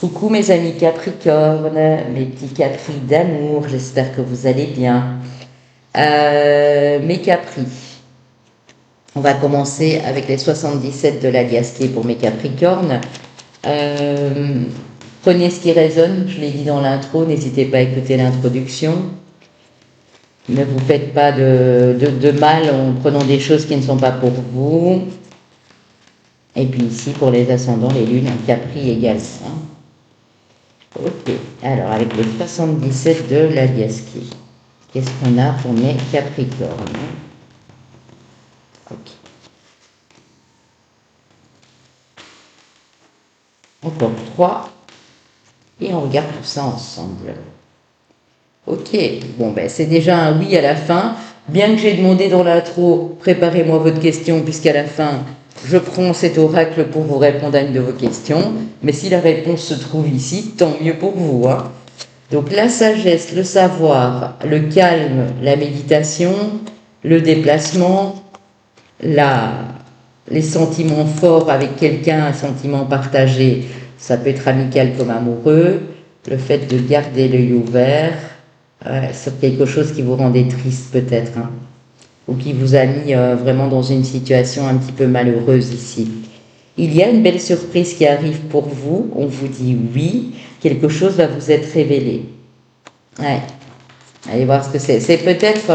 Speaker 1: Coucou mes amis Capricorne, mes petits Capris d'amour, j'espère que vous allez bien. Mes Capris, on va commencer avec les 77 de la Gasquet pour mes Capricornes. Prenez ce qui résonne, je l'ai dit dans l'intro, n'hésitez pas à écouter l'introduction. Ne vous faites pas de mal en prenant des choses qui ne sont pas pour vous. Et puis ici, pour les ascendants, les lunes, un Capri également. Ok, alors avec les 77 de la Gasquet, qu'est-ce qu'on a pour mes Capricornes? Ok. Encore 3. Et on regarde tout ça ensemble. Ok, bon ben c'est déjà un oui à la fin. Bien que j'ai demandé dans l'intro, préparez-moi votre question, puisqu'à la fin, je prends cet oracle pour vous répondre à une de vos questions. Mais si la réponse se trouve ici, tant mieux pour vous, hein. Donc la sagesse, le savoir, le calme, la méditation, le déplacement, les sentiments forts avec quelqu'un, un sentiment partagé, ça peut être amical comme amoureux, le fait de garder l'œil ouvert sur quelque chose qui vous rendait triste peut-être, hein, ou qui vous a mis vraiment dans une situation un petit peu malheureuse ici. Il y a une belle surprise qui arrive pour vous, on vous dit oui, quelque chose va vous être révélé. Ouais. Allez voir ce que c'est. C'est peut-être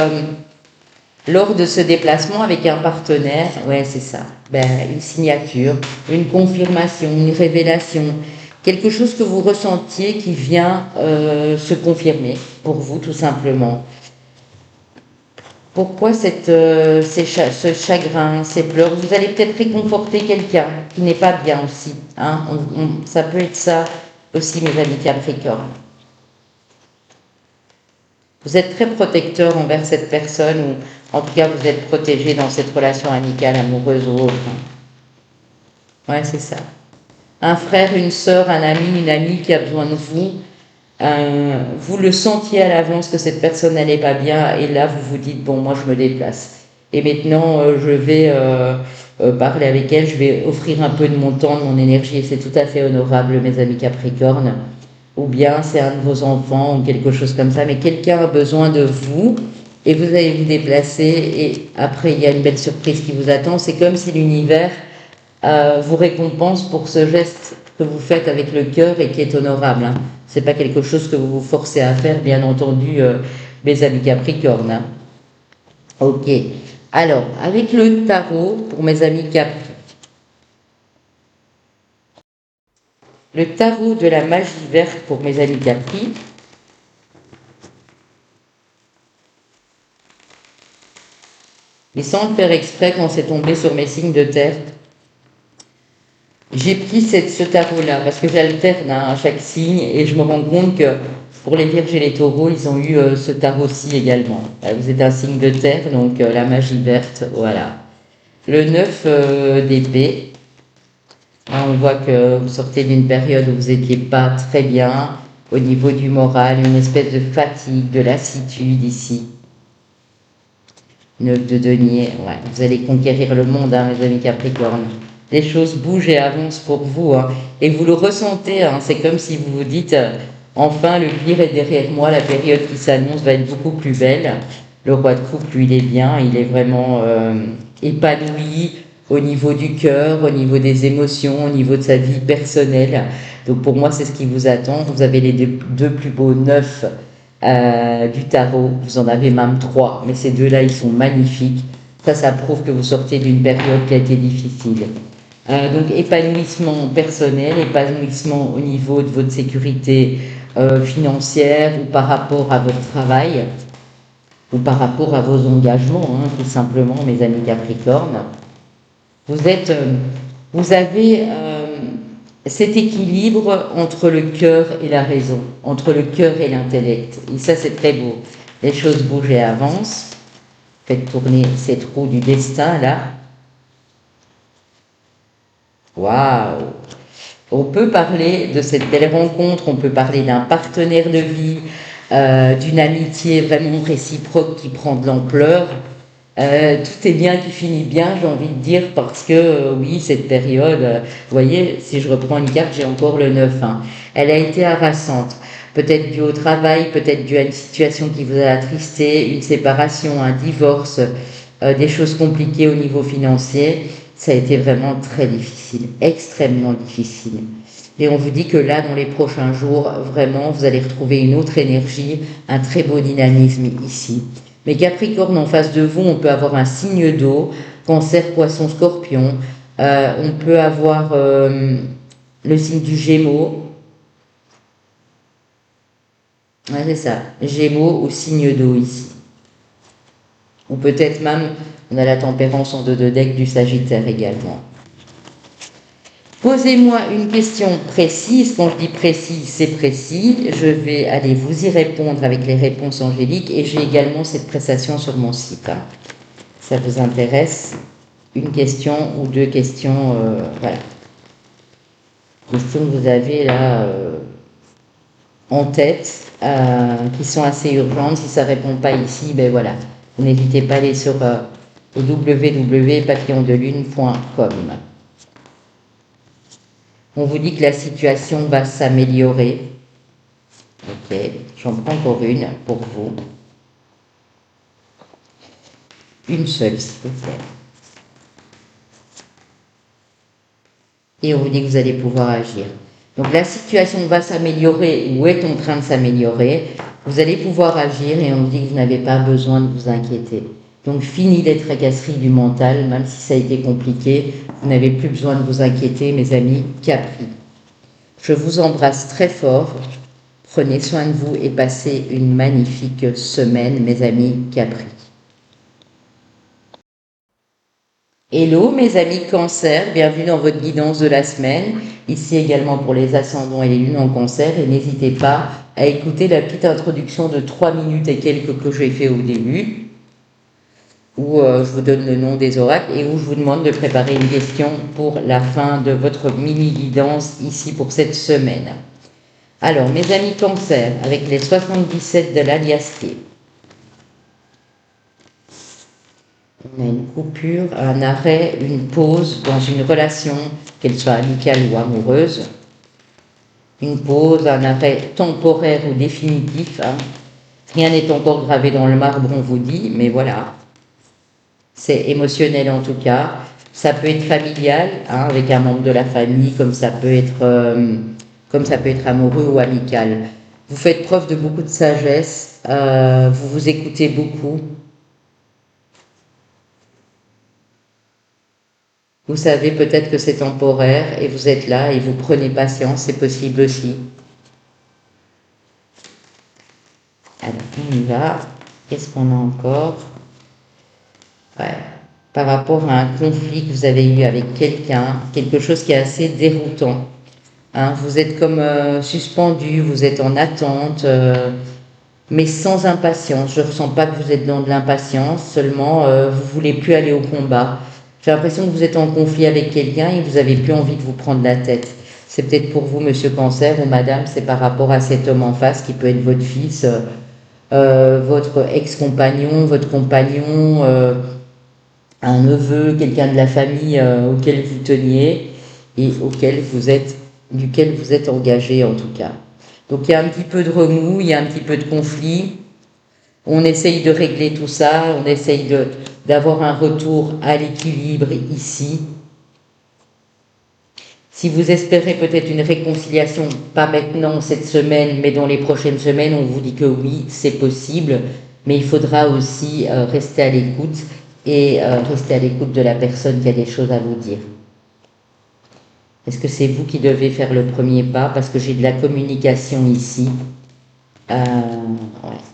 Speaker 1: lors de ce déplacement avec un partenaire, ouais, c'est ça. Ben, une signature, une confirmation, une révélation, quelque chose que vous ressentiez qui vient se confirmer pour vous, tout simplement. Pourquoi ce chagrin, ces pleurs? Vous allez peut-être réconforter quelqu'un qui n'est pas bien aussi, hein. Ça peut être ça aussi, mes amis Capricorne. Vous êtes très protecteur envers cette personne, ou en tout cas vous êtes protégé dans cette relation amicale, amoureuse ou autre. Ouais, c'est ça. Un frère, une sœur, un ami, une amie qui a besoin de vous. Vous le sentiez à l'avance que cette personne n'allait pas bien, et là vous vous dites bon, moi je me déplace. Et maintenant je vais parler avec elle, je vais offrir un peu de mon temps, de mon énergie, et c'est tout à fait honorable, mes amis Capricorne. Ou bien c'est un de vos enfants ou quelque chose comme ça, mais quelqu'un a besoin de vous et vous allez vous déplacer, et après il y a une belle surprise qui vous attend. C'est comme si l'univers vous récompense pour ce geste que vous faites avec le cœur et qui est honorable, hein. C'est pas quelque chose que vous vous forcez à faire, bien entendu, mes amis Capricorne, hein. Ok. Alors, avec le tarot, pour mes amis Capricorne, le tarot de la magie verte pour mes amis Capri. Et sans le faire exprès, quand c'est tombé sur mes signes de terre, j'ai pris ce tarot-là, parce que j'alterne à chaque signe, et je me rends compte que pour les Vierges et les Taureaux, ils ont eu ce tarot-ci également. Vous êtes un signe de terre, donc la magie verte, voilà. Le 9 d'épée. On voit que vous sortez d'une période où vous n'étiez pas très bien au niveau du moral, une espèce de fatigue, de lassitude ici. 9 de denier, ouais. Vous allez conquérir le monde, hein, mes amis Capricorne. Les choses bougent et avancent pour vous, hein, et vous le ressentez, hein. C'est comme si vous vous dites enfin le pire est derrière moi, la période qui s'annonce va être beaucoup plus belle. Le roi de coupe, lui, il est bien, il est vraiment épanoui au niveau du cœur, au niveau des émotions, au niveau de sa vie personnelle. Donc pour moi, c'est ce qui vous attend. Vous avez les deux plus beaux 9 du tarot, vous en avez même 3, mais ces deux-là, ils sont magnifiques. Ça prouve que vous sortez d'une période qui a été difficile. Donc épanouissement personnel, épanouissement au niveau de votre sécurité financière, ou par rapport à votre travail, ou par rapport à vos engagements, hein, tout simplement, mes amis Capricorne. Vous avez cet équilibre entre le cœur et la raison, entre le cœur et l'intellect. Et ça, c'est très beau. Les choses bougent et avancent. Faites tourner cette roue du destin, là. Waouh! On peut parler de cette belle rencontre, on peut parler d'un partenaire de vie, d'une amitié vraiment réciproque qui prend de l'ampleur. Tout est bien qui finit bien, j'ai envie de dire, parce que oui, cette période, vous voyez, si je reprends une carte, j'ai encore le 9, hein. Elle a été harassante, peut-être due au travail, peut-être due à une situation qui vous a attristé, une séparation, un divorce, des choses compliquées au niveau financier. Ça a été vraiment très difficile, extrêmement difficile. Et on vous dit que là, dans les prochains jours, vraiment, vous allez retrouver une autre énergie, un très beau dynamisme ici. Mais Capricorne, en face de vous, on peut avoir un signe d'eau, Cancer, Poisson, Scorpion. On peut avoir le signe du Gémeaux. Ouais, c'est ça, Gémeaux ou signe d'eau ici. Ou peut-être même, on a la tempérance en 2 de deck du Sagittaire également. Posez-moi une question précise. Quand je dis précis, c'est précis. Je vais aller vous y répondre avec les réponses angéliques et j'ai également cette prestation sur mon site. Ça vous intéresse? Une question ou deux questions, voilà. Questions que vous avez là en tête, qui sont assez urgentes. Si ça ne répond pas ici, ben voilà. Vous n'hésitez pas à aller sur www.papillondelune.com. On vous dit que la situation va s'améliorer. Ok, j'en prends encore une pour vous. Une seule, s'il vous plaît. Et on vous dit que vous allez pouvoir agir. Donc la situation va s'améliorer ou est en train de s'améliorer. Vous allez pouvoir agir et on vous dit que vous n'avez pas besoin de vous inquiéter. Donc fini les tracasseries du mental, même si ça a été compliqué, vous n'avez plus besoin de vous inquiéter, mes amis Capri. Je vous embrasse très fort, prenez soin de vous et passez une magnifique semaine, mes amis Capri. Hello mes amis Cancer, bienvenue dans votre guidance de la semaine, ici également pour les ascendants et les lunes en Cancer, et n'hésitez pas à écouter la petite introduction de 3 minutes et quelques que j'ai fait au début, où je vous donne le nom des oracles et où je vous demande de préparer une question pour la fin de votre mini-guidance ici pour cette semaine. Alors, mes amis Cancer, avec les 77 de l'Aliasté, on a une coupure, un arrêt, une pause dans une relation, qu'elle soit amicale ou amoureuse. Une pause, un arrêt temporaire ou définitif. Hein. Rien n'est encore gravé dans le marbre, on vous dit, mais voilà. C'est émotionnel en tout cas. Ça peut être familial, hein, avec un membre de la famille, comme ça peut être amoureux ou amical. Vous faites preuve de beaucoup de sagesse, vous vous écoutez beaucoup. Vous savez peut-être que c'est temporaire et vous êtes là et vous prenez patience, c'est possible aussi. Alors, on y va. Qu'est-ce qu'on a encore? Ouais. Par rapport à un conflit que vous avez eu avec quelqu'un, quelque chose qui est assez déroutant. Hein, vous êtes comme suspendu, vous êtes en attente, mais sans impatience. Je ne ressens pas que vous êtes dans de l'impatience, seulement vous ne voulez plus aller au combat. J'ai l'impression que vous êtes en conflit avec quelqu'un et vous n'avez plus envie de vous prendre la tête. C'est peut-être pour vous, monsieur Cancer, ou madame, c'est par rapport à cet homme en face qui peut être votre fils, votre ex-compagnon, votre compagnon, un neveu, quelqu'un de la famille auquel vous teniez et duquel vous êtes engagé en tout cas. Donc il y a un petit peu de remous, il y a un petit peu de conflit. On essaye de régler tout ça, on essaye d'avoir un retour à l'équilibre ici. Si vous espérez peut-être une réconciliation, pas maintenant, cette semaine, mais dans les prochaines semaines, on vous dit que oui, c'est possible, mais il faudra aussi rester à l'écoute et rester à l'écoute de la personne qui a des choses à vous dire. Est-ce que c'est vous qui devez faire le premier pas? Parce que j'ai de la communication ici. Ouais,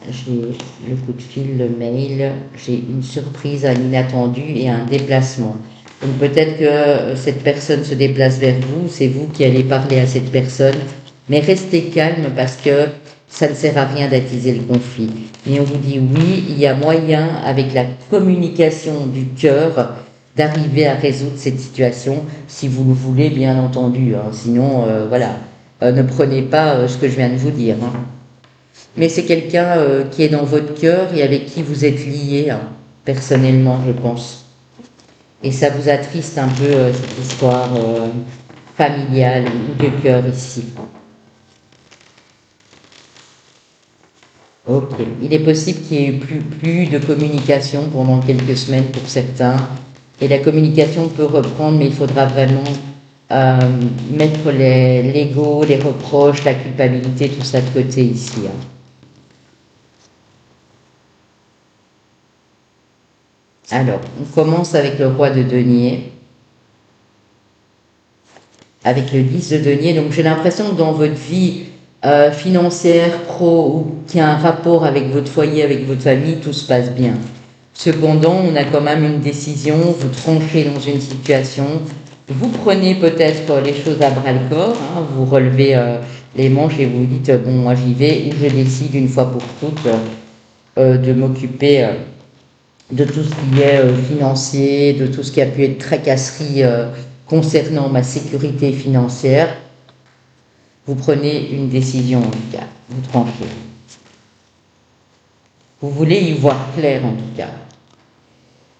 Speaker 1: j'ai le coup de fil, le mail, j'ai une surprise, un inattendu et un déplacement. Donc peut-être que cette personne se déplace vers vous, c'est vous qui allez parler à cette personne, mais restez calme parce que ça ne sert à rien d'attiser le conflit. Mais on vous dit oui, il y a moyen avec la communication du cœur d'arriver à résoudre cette situation, si vous le voulez bien entendu. Hein. Sinon, voilà, ne prenez pas ce que je viens de vous dire. Hein. Mais c'est quelqu'un qui est dans votre cœur et avec qui vous êtes lié, hein, personnellement, je pense. Et ça vous attriste un peu, cette histoire familiale ou de cœur ici. Ok. Il est possible qu'il n'y ait eu plus de communication pendant quelques semaines pour certains. Et la communication peut reprendre, mais il faudra vraiment mettre l'ego, les reproches, la culpabilité, tout ça de côté ici. Hein. Alors, on commence avec le roi de denier, avec le 10 de denier. Donc, j'ai l'impression que dans votre vie financière, pro, ou qui a un rapport avec votre foyer, avec votre famille, tout se passe bien. Cependant, on a quand même une décision, vous tranchez dans une situation, Vous prenez peut-être les choses à bras-le-corps, hein, vous relevez les manches et vous dites bon, moi j'y vais, ou je décide une fois pour toutes de m'occuper de tout ce qui est financier, de tout ce qui a pu être tracasserie concernant ma sécurité financière. Vous prenez une décision en tout cas, vous tranchez. Vous voulez y voir clair en tout cas.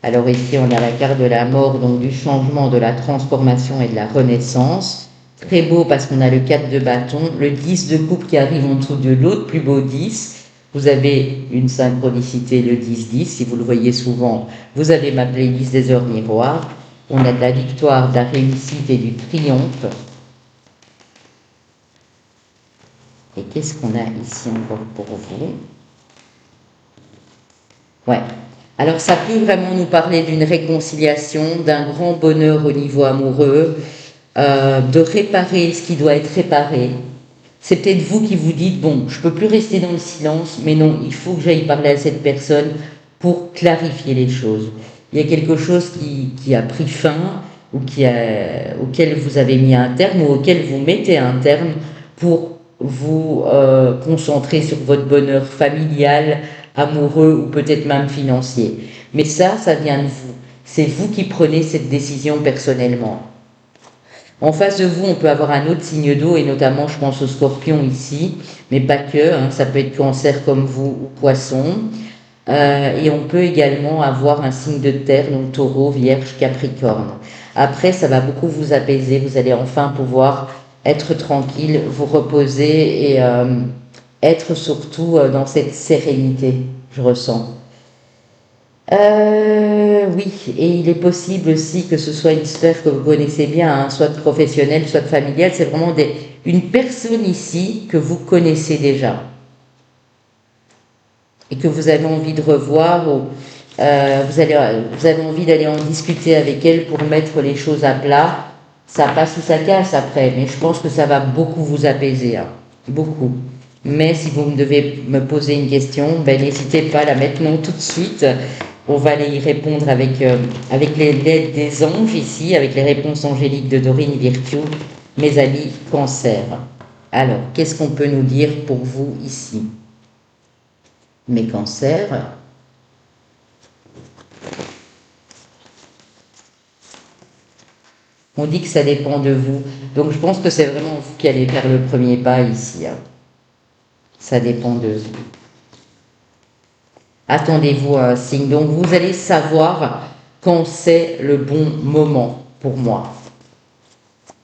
Speaker 1: Alors ici on a la carte de la mort, donc du changement, de la transformation et de la renaissance. Très beau parce qu'on a le 4 de bâton, le 10 de coupe qui arrive en dessous de l'autre plus beau 10. Vous avez une synchronicité, le 10-10, si vous le voyez souvent, vous avez ma playlist des heures miroirs. On a de la victoire, de la réussite et du triomphe. Et qu'est-ce qu'on a ici encore pour vous? Ouais. Alors ça peut vraiment nous parler d'une réconciliation, d'un grand bonheur au niveau amoureux, de réparer ce qui doit être réparé. C'est peut-être vous qui vous dites, bon, je ne peux plus rester dans le silence, mais non, il faut que j'aille parler à cette personne pour clarifier les choses. Il y a quelque chose qui a pris fin, ou auquel vous avez mis un terme, ou auquel vous mettez un terme pour vous concentrer sur votre bonheur familial, amoureux ou peut-être même financier. Mais ça vient de vous. C'est vous qui prenez cette décision personnellement. En face de vous, on peut avoir un autre signe d'eau, et notamment, je pense au scorpion ici, mais pas que, hein, ça peut être cancer comme vous ou poisson. Et on peut également avoir un signe de terre, donc taureau, vierge, capricorne. Après, ça va beaucoup vous apaiser, vous allez enfin pouvoir être tranquille, vous reposer et être surtout dans cette sérénité, je ressens. Oui, et il est possible aussi que ce soit une sphère que vous connaissez bien, hein, soit professionnelle, soit familiale. C'est vraiment une personne ici que vous connaissez déjà et que vous avez envie de revoir, ou vous avez envie d'aller en discuter avec elle pour mettre les choses à plat. Ça passe ou ça casse après, mais je pense que ça va beaucoup vous apaiser, hein, beaucoup. Mais si vous devez me poser une question, ben, n'hésitez pas à la mettre non tout de suite. On va aller y répondre avec l'aide des anges ici, avec les réponses angéliques de Dorine Virtue, mes amis Cancer. Alors, qu'est-ce qu'on peut nous dire pour vous ici, mes Cancers? On dit que ça dépend de vous. Donc, je pense que c'est vraiment vous qui allez faire le premier pas ici, hein. Ça dépend de vous. Attendez-vous à un signe. Donc, vous allez savoir quand c'est le bon moment pour moi.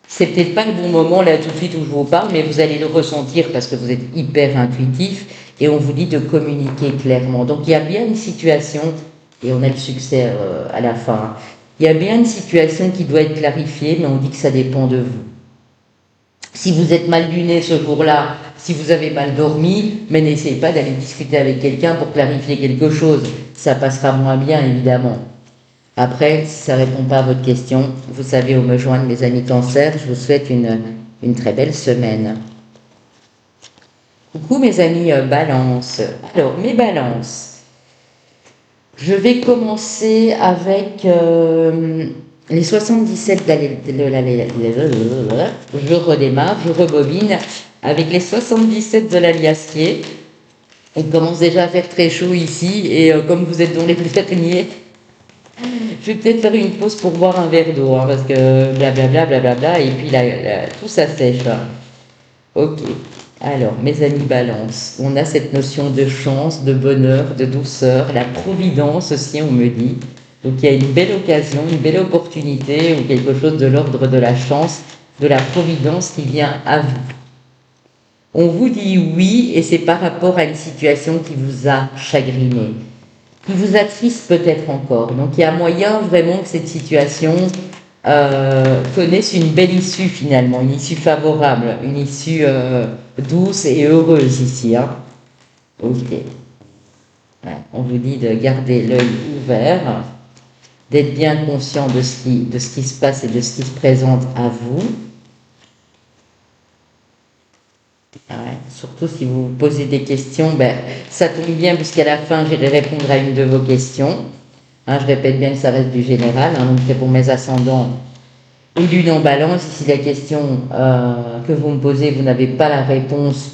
Speaker 1: C'est peut-être pas le bon moment là tout de suite où je vous parle, mais vous allez le ressentir parce que vous êtes hyper intuitif et on vous dit de communiquer clairement. Donc, il y a bien une situation, et on a le succès à la fin. Il y a bien une situation qui doit être clarifiée, mais on dit que ça dépend de vous. Si vous êtes mal luné ce jour-là, si vous avez mal dormi, mais n'essayez pas d'aller discuter avec quelqu'un pour clarifier quelque chose. Ça passera moins bien, évidemment. Après, si ça ne répond pas à votre question, vous savez où me joindre, mes amis Cancer. Je vous souhaite une très belle semaine. Coucou mes amis Balance. Alors, mes Balances. Je vais commencer avec les 77 je redémarre, je rebobine avec les 77 de l'Aliacier. Il commence déjà à faire très chaud ici et comme vous êtes dans les derniers, je vais peut-être faire une pause pour boire un verre d'eau, hein, parce que blablabla, blablabla, et puis tout ça sèche. Hein. Ok. Alors, mes amis Balance, on a cette notion de chance, de bonheur, de douceur, la providence aussi, on me dit. Donc, il y a une belle occasion, une belle opportunité, ou quelque chose de l'ordre de la chance, de la providence qui vient à vous. On vous dit oui, et c'est par rapport à une situation qui vous a chagriné, qui vous attriste peut-être encore. Donc, il y a moyen vraiment que cette situation connaissent une belle issue finalement, une issue favorable, une issue douce et heureuse ici. Hein. Ok. Ouais, on vous dit de garder l'œil ouvert, d'être bien conscient de ce qui se passe et de ce qui se présente à vous. Ouais, surtout si vous vous posez des questions, ben, ça tombe bien puisqu'à la fin j'irai répondre à une de vos questions. Hein, je répète bien que ça reste du général, hein, donc c'est pour mes ascendants Et lune en balance, si la question que vous me posez, vous n'avez pas la réponse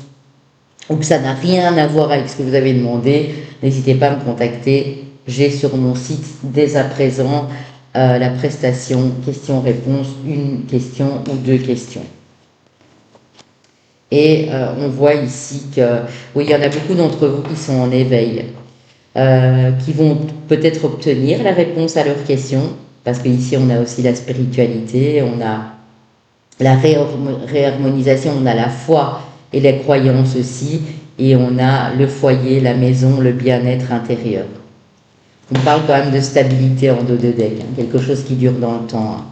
Speaker 1: ou que ça n'a rien à voir avec ce que vous avez demandé, n'hésitez pas à me contacter. J'ai sur mon site dès à présent la prestation questions-réponses, une question ou deux questions. Et on voit ici que, oui, il y en a beaucoup d'entre vous qui sont en éveil, qui vont peut-être obtenir la réponse à leurs questions, parce qu'ici on a aussi la spiritualité, on a la réharmonisation, on a la foi et les croyances aussi, et on a le foyer, la maison, le bien-être intérieur. On parle quand même de stabilité en dos de deck, hein, quelque chose qui dure dans le temps. Hein.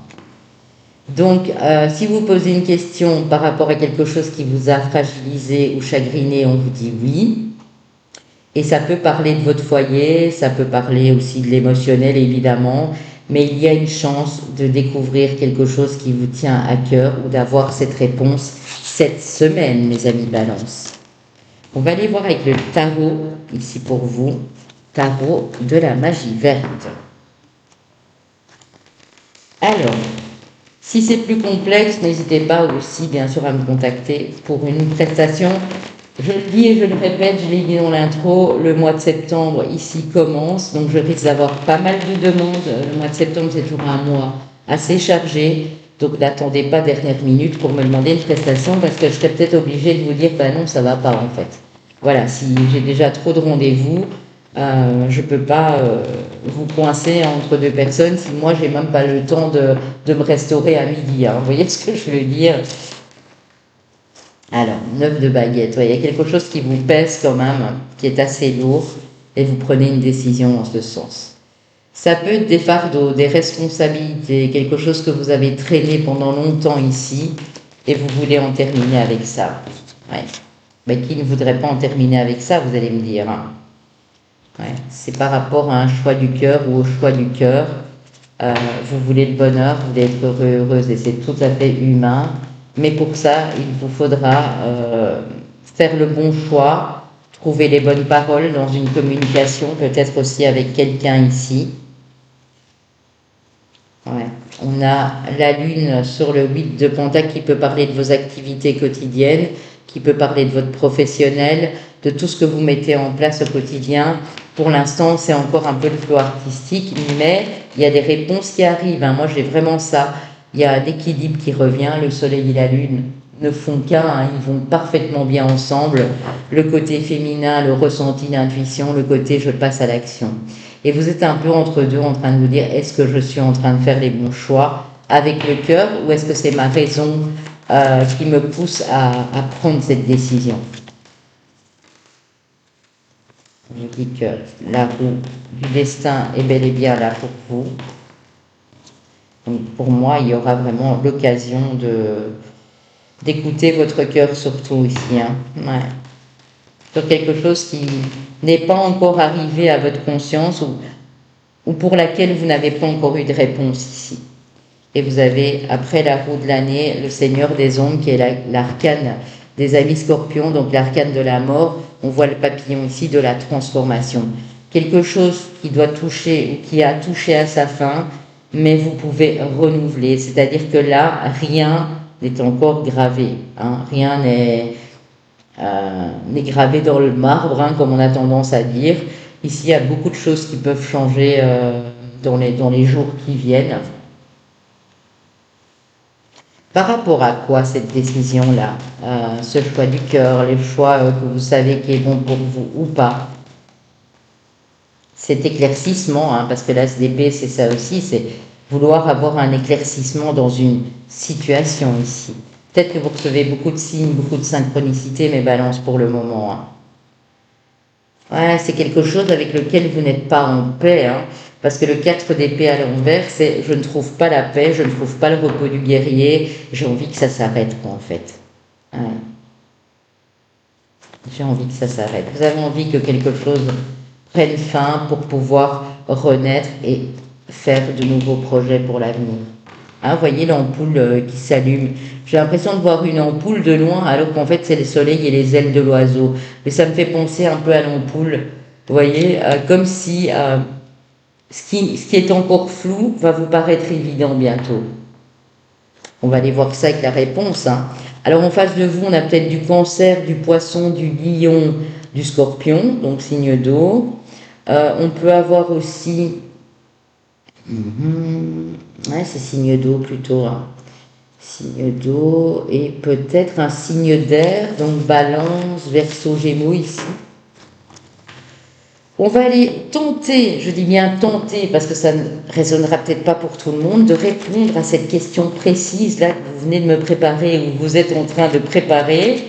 Speaker 1: Donc, si vous posez une question par rapport à quelque chose qui vous a fragilisé ou chagriné, on vous dit oui. Et ça peut parler de votre foyer, ça peut parler aussi de l'émotionnel évidemment, mais il y a une chance de découvrir quelque chose qui vous tient à cœur ou d'avoir cette réponse cette semaine, mes amis Balance. On va aller voir avec le tarot, ici pour vous, tarot de la magie verte. Alors, si c'est plus complexe, n'hésitez pas aussi bien sûr à me contacter pour une prestation. Je le dis et je le répète, je l'ai dit dans l'intro, le mois de septembre ici commence, donc je risque d'avoir pas mal de demandes. Le mois de septembre, c'est toujours un mois assez chargé, donc n'attendez pas dernière minute pour me demander une prestation parce que je serais peut-être obligée de vous dire, ben non, ça va pas en fait. Voilà, si j'ai déjà trop de rendez-vous, je peux pas vous coincer entre deux personnes si moi j'ai même pas le temps de me restaurer à midi. Hein. Vous voyez ce que je veux dire? Alors, 9 de baguette, ouais, il y a quelque chose qui vous pèse quand même, qui est assez lourd, et vous prenez une décision en ce sens. Ça peut être des fardeaux, des responsabilités, quelque chose que vous avez traîné pendant longtemps ici, et vous voulez en terminer avec ça. Ouais. Mais qui ne voudrait pas en terminer avec ça, vous allez me dire. Hein. Ouais. C'est par rapport à un choix du cœur ou au choix du cœur. Vous voulez le bonheur, vous voulez être heureux, heureuse, et c'est tout à fait humain. Mais pour ça, il vous faudra faire le bon choix, trouver les bonnes paroles dans une communication, peut-être aussi avec quelqu'un ici. Ouais. On a la lune sur le 8 de Pentacle qui peut parler de vos activités quotidiennes, qui peut parler de votre professionnel, de tout ce que vous mettez en place au quotidien. Pour l'instant, c'est encore un peu le flot artistique, mais il y a des réponses qui arrivent. Hein. Moi, j'ai vraiment ça. Il y a l'équilibre qui revient, le soleil et la lune ne font qu'un, hein, ils vont parfaitement bien ensemble. Le côté féminin, le ressenti, l'intuition, le côté je passe à l'action. Et vous êtes un peu entre deux en train de vous dire, est-ce que je suis en train de faire les bons choix avec le cœur ou est-ce que c'est ma raison qui me pousse à prendre cette décision? Je dis que la roue du destin est bel et bien là pour vous. Donc pour moi, il y aura vraiment l'occasion d'écouter votre cœur surtout ici. Hein. Ouais. Sur quelque chose qui n'est pas encore arrivé à votre conscience ou pour laquelle vous n'avez pas encore eu de réponse ici. Et vous avez, après la roue de l'année, le Seigneur des Ombres, qui est l'arcane des amis scorpions, donc l'arcane de la mort. On voit le papillon ici de la transformation. Quelque chose qui doit toucher ou qui a touché à sa fin, mais vous pouvez renouveler. C'est-à-dire que là, rien n'est encore gravé. Hein. Rien n'est gravé dans le marbre, hein, comme on a tendance à dire. Ici, il y a beaucoup de choses qui peuvent changer dans les jours qui viennent. Par rapport à quoi cette décision-là, ce choix du cœur, les choix que vous savez qui est bon pour vous ou pas, cet éclaircissement, hein, parce que l'ASDP c'est ça aussi, c'est vouloir avoir un éclaircissement dans une situation ici. Peut-être que vous recevez beaucoup de signes, beaucoup de synchronicité, mais balance pour le moment. Hein. Ouais, c'est quelque chose avec lequel vous n'êtes pas en paix, hein, parce que le 4 d'épée à l'envers, c'est je ne trouve pas la paix, je ne trouve pas le repos du guerrier, j'ai envie que ça s'arrête, quoi, en fait. Ouais. J'ai envie que ça s'arrête. Vous avez envie que quelque chose prenne fin pour pouvoir renaître et faire de nouveaux projets pour l'avenir. Hein, voyez l'ampoule qui s'allume. J'ai l'impression de voir une ampoule de loin, alors qu'en fait c'est le soleil et les ailes de l'oiseau. Mais ça me fait penser un peu à l'ampoule. Vous voyez, comme si ce qui est encore flou va vous paraître évident bientôt. On va aller voir ça avec la réponse, hein. Alors en face de vous, on a peut-être du Cancer, du Poisson, du Lion, du Scorpion, donc signe d'eau. On peut avoir aussi... Ouais, c'est signe d'eau plutôt, hein. Signe d'eau et peut-être un signe d'air, donc Balance, Verseau, Gémeaux ici. On va aller tenter, je dis bien tenter, parce que ça ne résonnera peut-être pas pour tout le monde, de répondre à cette question précise là que vous venez de me préparer ou vous êtes en train de préparer.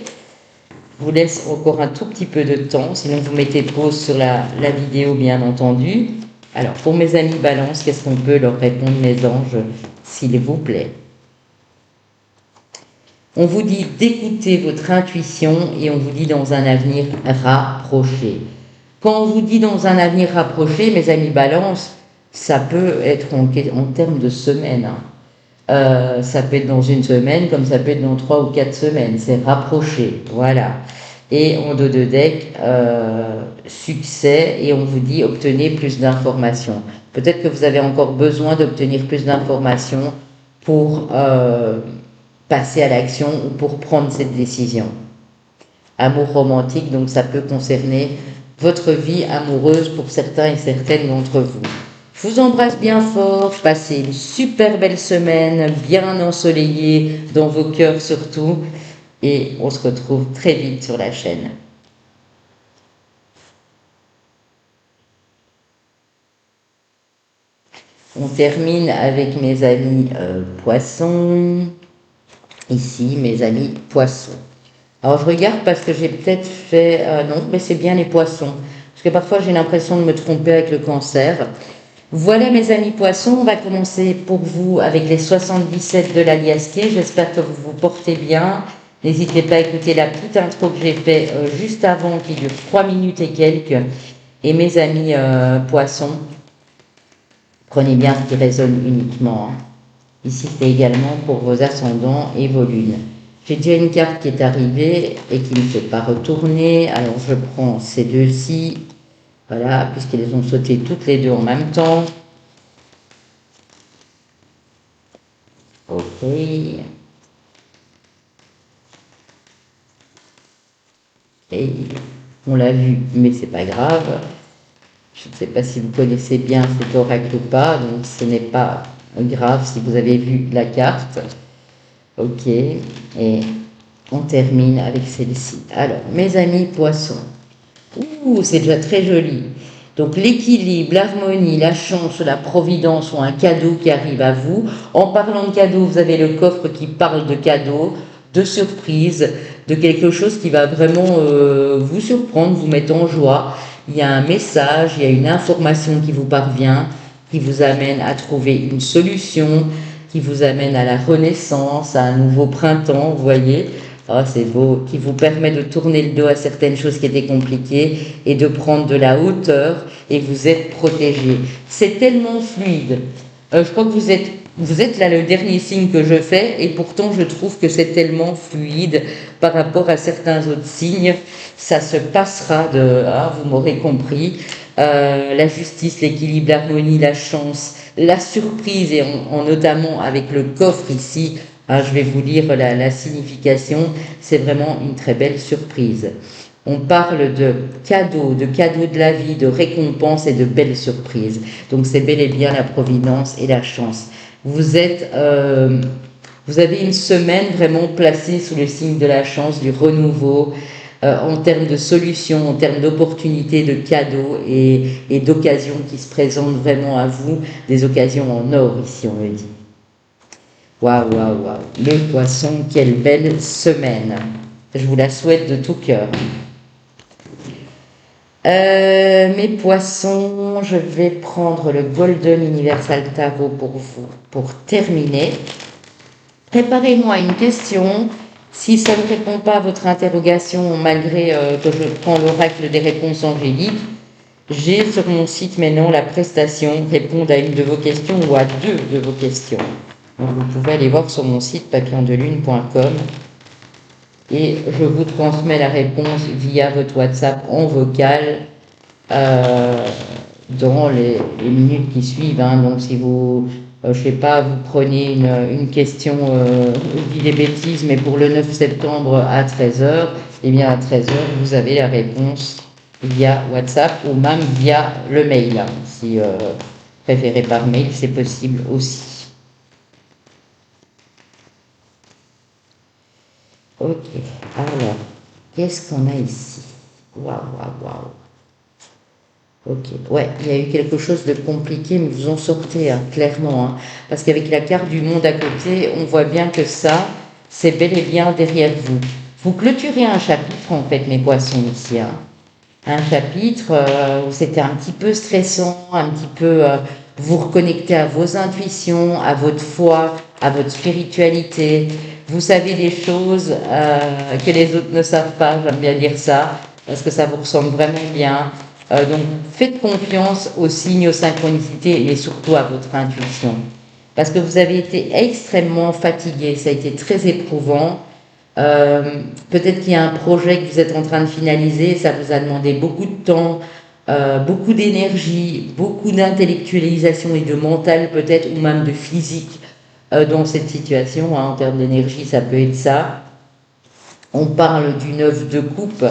Speaker 1: Je vous laisse encore un tout petit peu de temps, sinon vous mettez pause sur la vidéo bien entendu. Alors pour mes amis Balance, qu'est-ce qu'on peut leur répondre, mes anges, s'il vous plaît? On vous dit d'écouter votre intuition et on vous dit dans un avenir rapproché. Quand on vous dit dans un avenir rapproché, mes amis Balance, ça peut être en termes de semaines, hein. Ça peut être dans une semaine, comme ça peut être dans 3 ou 4 semaines. C'est rapproché, voilà. Et en dos de deck, succès, et on vous dit obtenez plus d'informations. Peut-être que vous avez encore besoin d'obtenir plus d'informations pour passer à l'action ou pour prendre cette décision. Amour romantique, donc ça peut concerner votre vie amoureuse pour certains et certaines d'entre vous. Je vous embrasse bien fort, passez une super belle semaine, bien ensoleillée dans vos cœurs surtout, et on se retrouve très vite sur la chaîne. On termine avec mes amis poissons. Ici, mes amis poissons. Alors, je regarde parce que j'ai peut-être fait... non, mais c'est bien les poissons. Parce que parfois, j'ai l'impression de me tromper avec le Cancer. Voilà, mes amis poissons. On va commencer pour vous avec les 77 de l'Aliasqué. J'espère que vous vous portez bien. N'hésitez pas à écouter la petite intro que j'ai fait juste avant, qui dure 3 minutes et quelques. Et mes amis poissons, prenez bien ce qui résonne uniquement, hein. Ici, c'est également pour vos ascendants et vos lunes. J'ai déjà une carte qui est arrivée et qui ne fait pas retourner. Alors, je prends ces deux-ci. Voilà, puisqu'elles ont sauté toutes les deux en même temps. Ok. Et on l'a vu, mais c'est pas grave. Je ne sais pas si vous connaissez bien cet oracle ou pas, donc ce n'est pas grave si vous avez vu la carte. Ok, et on termine avec celle-ci. Alors, mes amis poissons. Ouh, c'est déjà très joli. Donc, l'équilibre, l'harmonie, la chance, la providence ont un cadeau qui arrive à vous. En parlant de cadeau, vous avez le coffre qui parle de cadeau, de surprise, de quelque chose qui va vraiment vous surprendre, vous mettre en joie. Il y a un message, il y a une information qui vous parvient, qui vous amène à trouver une solution, qui vous amène à la renaissance, à un nouveau printemps, vous voyez. Oh, c'est beau, qui vous permet de tourner le dos à certaines choses qui étaient compliquées et de prendre de la hauteur et vous êtes protégé. C'est tellement fluide. Je crois que vous êtes là le dernier signe que je fais et pourtant je trouve que c'est tellement fluide par rapport à certains autres signes. Ça se passera vous m'aurez compris, la justice, l'équilibre, l'harmonie, la chance, la surprise et notamment avec le coffre ici. Je vais vous lire la signification, c'est vraiment une très belle surprise. On parle de cadeaux de la vie, de récompenses et de belles surprises. Donc c'est bel et bien la providence et la chance. Vous avez une semaine vraiment placée sous le signe de la chance, du renouveau, en termes de solutions, en termes d'opportunités, de cadeaux et d'occasions qui se présentent vraiment à vous, des occasions en or ici on le dit. Waouh, waouh, waouh. Le poisson, quelle belle semaine. Je vous la souhaite de tout cœur. Mes poissons, je vais prendre le Golden Universal Tarot pour vous, pour terminer. Préparez-moi une question. Si ça ne répond pas à votre interrogation, malgré que je prends l'oracle des réponses angéliques, j'ai sur mon site maintenant la prestation répondre à une de vos questions ou à deux de vos questions. Donc vous pouvez aller voir sur mon site papillondelune.com et je vous transmets la réponse via votre WhatsApp en vocal dans les minutes qui suivent. Donc si vous je sais pas, vous prenez une question, je dis des bêtises, mais pour le 9 septembre à 13h, eh bien à 13h, vous avez la réponse via WhatsApp ou même via le mail, hein. Si préférez par mail, c'est possible aussi. Ok, alors, qu'est-ce qu'on a ici? Waouh, waouh, waouh. Ok, ouais, il y a eu quelque chose de compliqué, mais vous en sortez, hein, clairement, hein. Parce qu'avec la carte du monde à côté, on voit bien que ça, c'est bel et bien derrière vous. Vous clôturez un chapitre, en fait, mes poissons, ici, hein. Un chapitre où c'était un petit peu stressant, un petit peu vous reconnecter à vos intuitions, à votre foi, à votre spiritualité. Vous savez des choses que les autres ne savent pas, j'aime bien dire ça, parce que ça vous ressemble vraiment bien. Donc faites confiance aux signes, aux synchronicités et surtout à votre intuition. Parce que vous avez été extrêmement fatigué, ça a été très éprouvant. Peut-être qu'il y a un projet que vous êtes en train de finaliser, ça vous a demandé beaucoup de temps, beaucoup d'énergie, beaucoup d'intellectualisation et de mental peut-être, ou même de physique dans cette situation, hein. En termes d'énergie, ça peut être ça. On parle du 9 de coupe.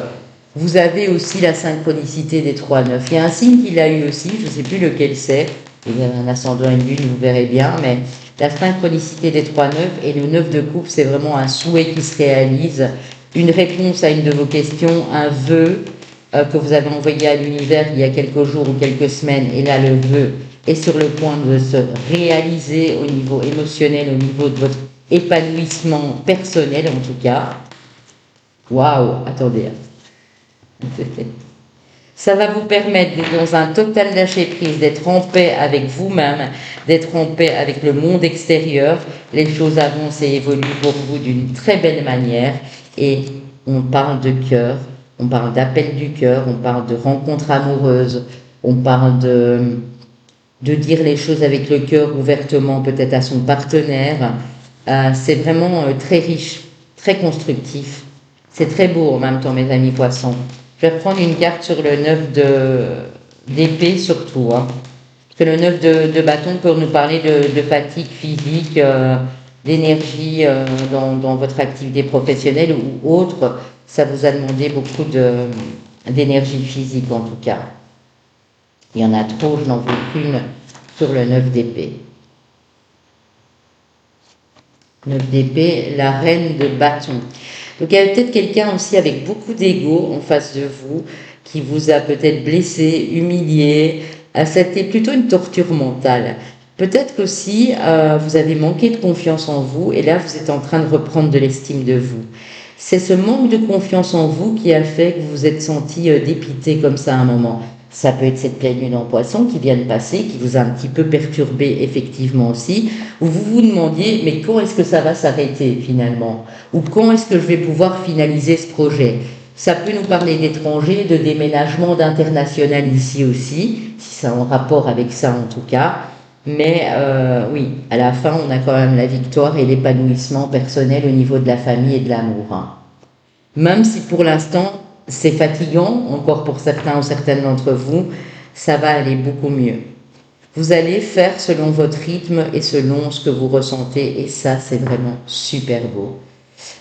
Speaker 1: Vous avez aussi la synchronicité des 3-9. Il y a un signe qu'il a eu aussi, je ne sais plus lequel c'est. Il y a un ascendant et une lune, vous verrez bien, mais la synchronicité des 3-9 et le 9 de coupe, c'est vraiment un souhait qui se réalise, une réponse à une de vos questions, un vœu que vous avez envoyé à l'univers il y a quelques jours ou quelques semaines, et là le vœu est sur le point de se réaliser au niveau émotionnel, au niveau de votre épanouissement personnel en tout cas. Waouh, attendez. Ça va vous permettre d'être dans un total lâcher-prise, d'être en paix avec vous-même, d'être en paix avec le monde extérieur. Les choses avancent et évoluent pour vous d'une très belle manière. Et on parle de cœur, on parle d'appel du cœur, on parle de rencontre amoureuse, on parle de dire les choses avec le cœur ouvertement, peut-être à son partenaire. C'est vraiment très riche, très constructif. C'est très beau en même temps, mes amis poissons. Je vais reprendre une carte sur le 9 d'épée surtout, hein. Parce que le 9 de bâton peut nous parler de fatigue physique, d'énergie dans votre activité professionnelle ou autre. Ça vous a demandé beaucoup d'énergie physique en tout cas. Il y en a trop, je n'en veux qu'une sur le 9 d'épée. 9 d'épée, la reine de bâton. Donc il y a peut-être quelqu'un aussi avec beaucoup d'ego en face de vous qui vous a peut-être blessé, humilié. C'était plutôt une torture mentale. Peut-être qu'aussi vous avez manqué de confiance en vous et là vous êtes en train de reprendre de l'estime de vous. C'est ce manque de confiance en vous qui a fait que vous vous êtes senti dépité comme ça à un moment. Ça peut être cette pleine lune en poisson qui vient de passer, qui vous a un petit peu perturbé effectivement aussi, où vous vous demandiez mais quand est-ce que ça va s'arrêter finalement? Ou quand est-ce que je vais pouvoir finaliser ce projet? Ça peut nous parler d'étrangers, de déménagement, d'international ici aussi, si c'est en rapport avec ça en tout cas. Mais oui, à la fin, on a quand même la victoire et l'épanouissement personnel au niveau de la famille et de l'amour, hein. Même si pour l'instant, c'est fatigant, encore pour certains ou certaines d'entre vous, ça va aller beaucoup mieux. Vous allez faire selon votre rythme et selon ce que vous ressentez, et ça, c'est vraiment super beau.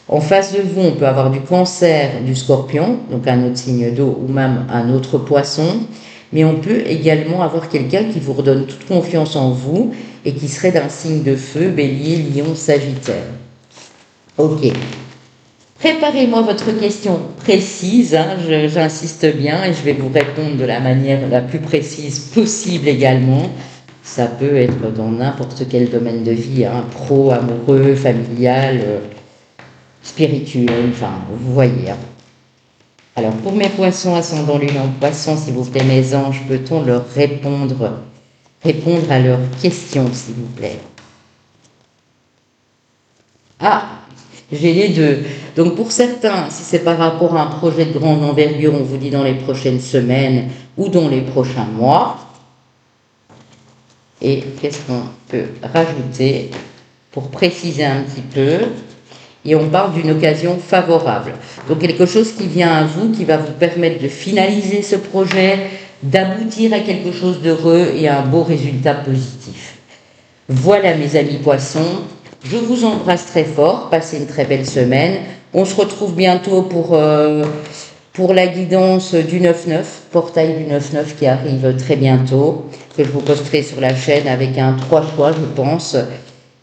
Speaker 1: En face de vous, on peut avoir du cancer, du scorpion, donc un autre signe d'eau, ou même un autre poisson, mais on peut également avoir quelqu'un qui vous redonne toute confiance en vous et qui serait d'un signe de feu, bélier, lion, sagittaire. Ok. Préparez-moi votre question précise, hein, j'insiste bien et je vais vous répondre de la manière la plus précise possible également. Ça peut être dans n'importe quel domaine de vie, hein, pro, amoureux, familial, spirituel, enfin, vous voyez, hein. Alors, pour mes poissons ascendant lune en poisson, s'il vous plaît, mes anges, peut-on leur répondre à leurs questions, s'il vous plaît? Ah, j'ai les deux. Donc pour certains, si c'est par rapport à un projet de grande envergure, on vous dit dans les prochaines semaines ou dans les prochains mois. Et qu'est-ce qu'on peut rajouter pour préciser un petit peu? Et on parle d'une occasion favorable. Donc quelque chose qui vient à vous, qui va vous permettre de finaliser ce projet, d'aboutir à quelque chose d'heureux et à un beau résultat positif. Voilà mes amis poissons, je vous embrasse très fort, passez une très belle semaine. On se retrouve bientôt pour la guidance du 9-9, portail du 9-9 qui arrive très bientôt, que je vous posterai sur la chaîne avec un 3 choix, je pense.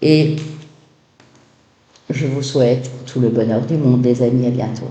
Speaker 1: Et je vous souhaite tout le bonheur du monde, les amis, à bientôt.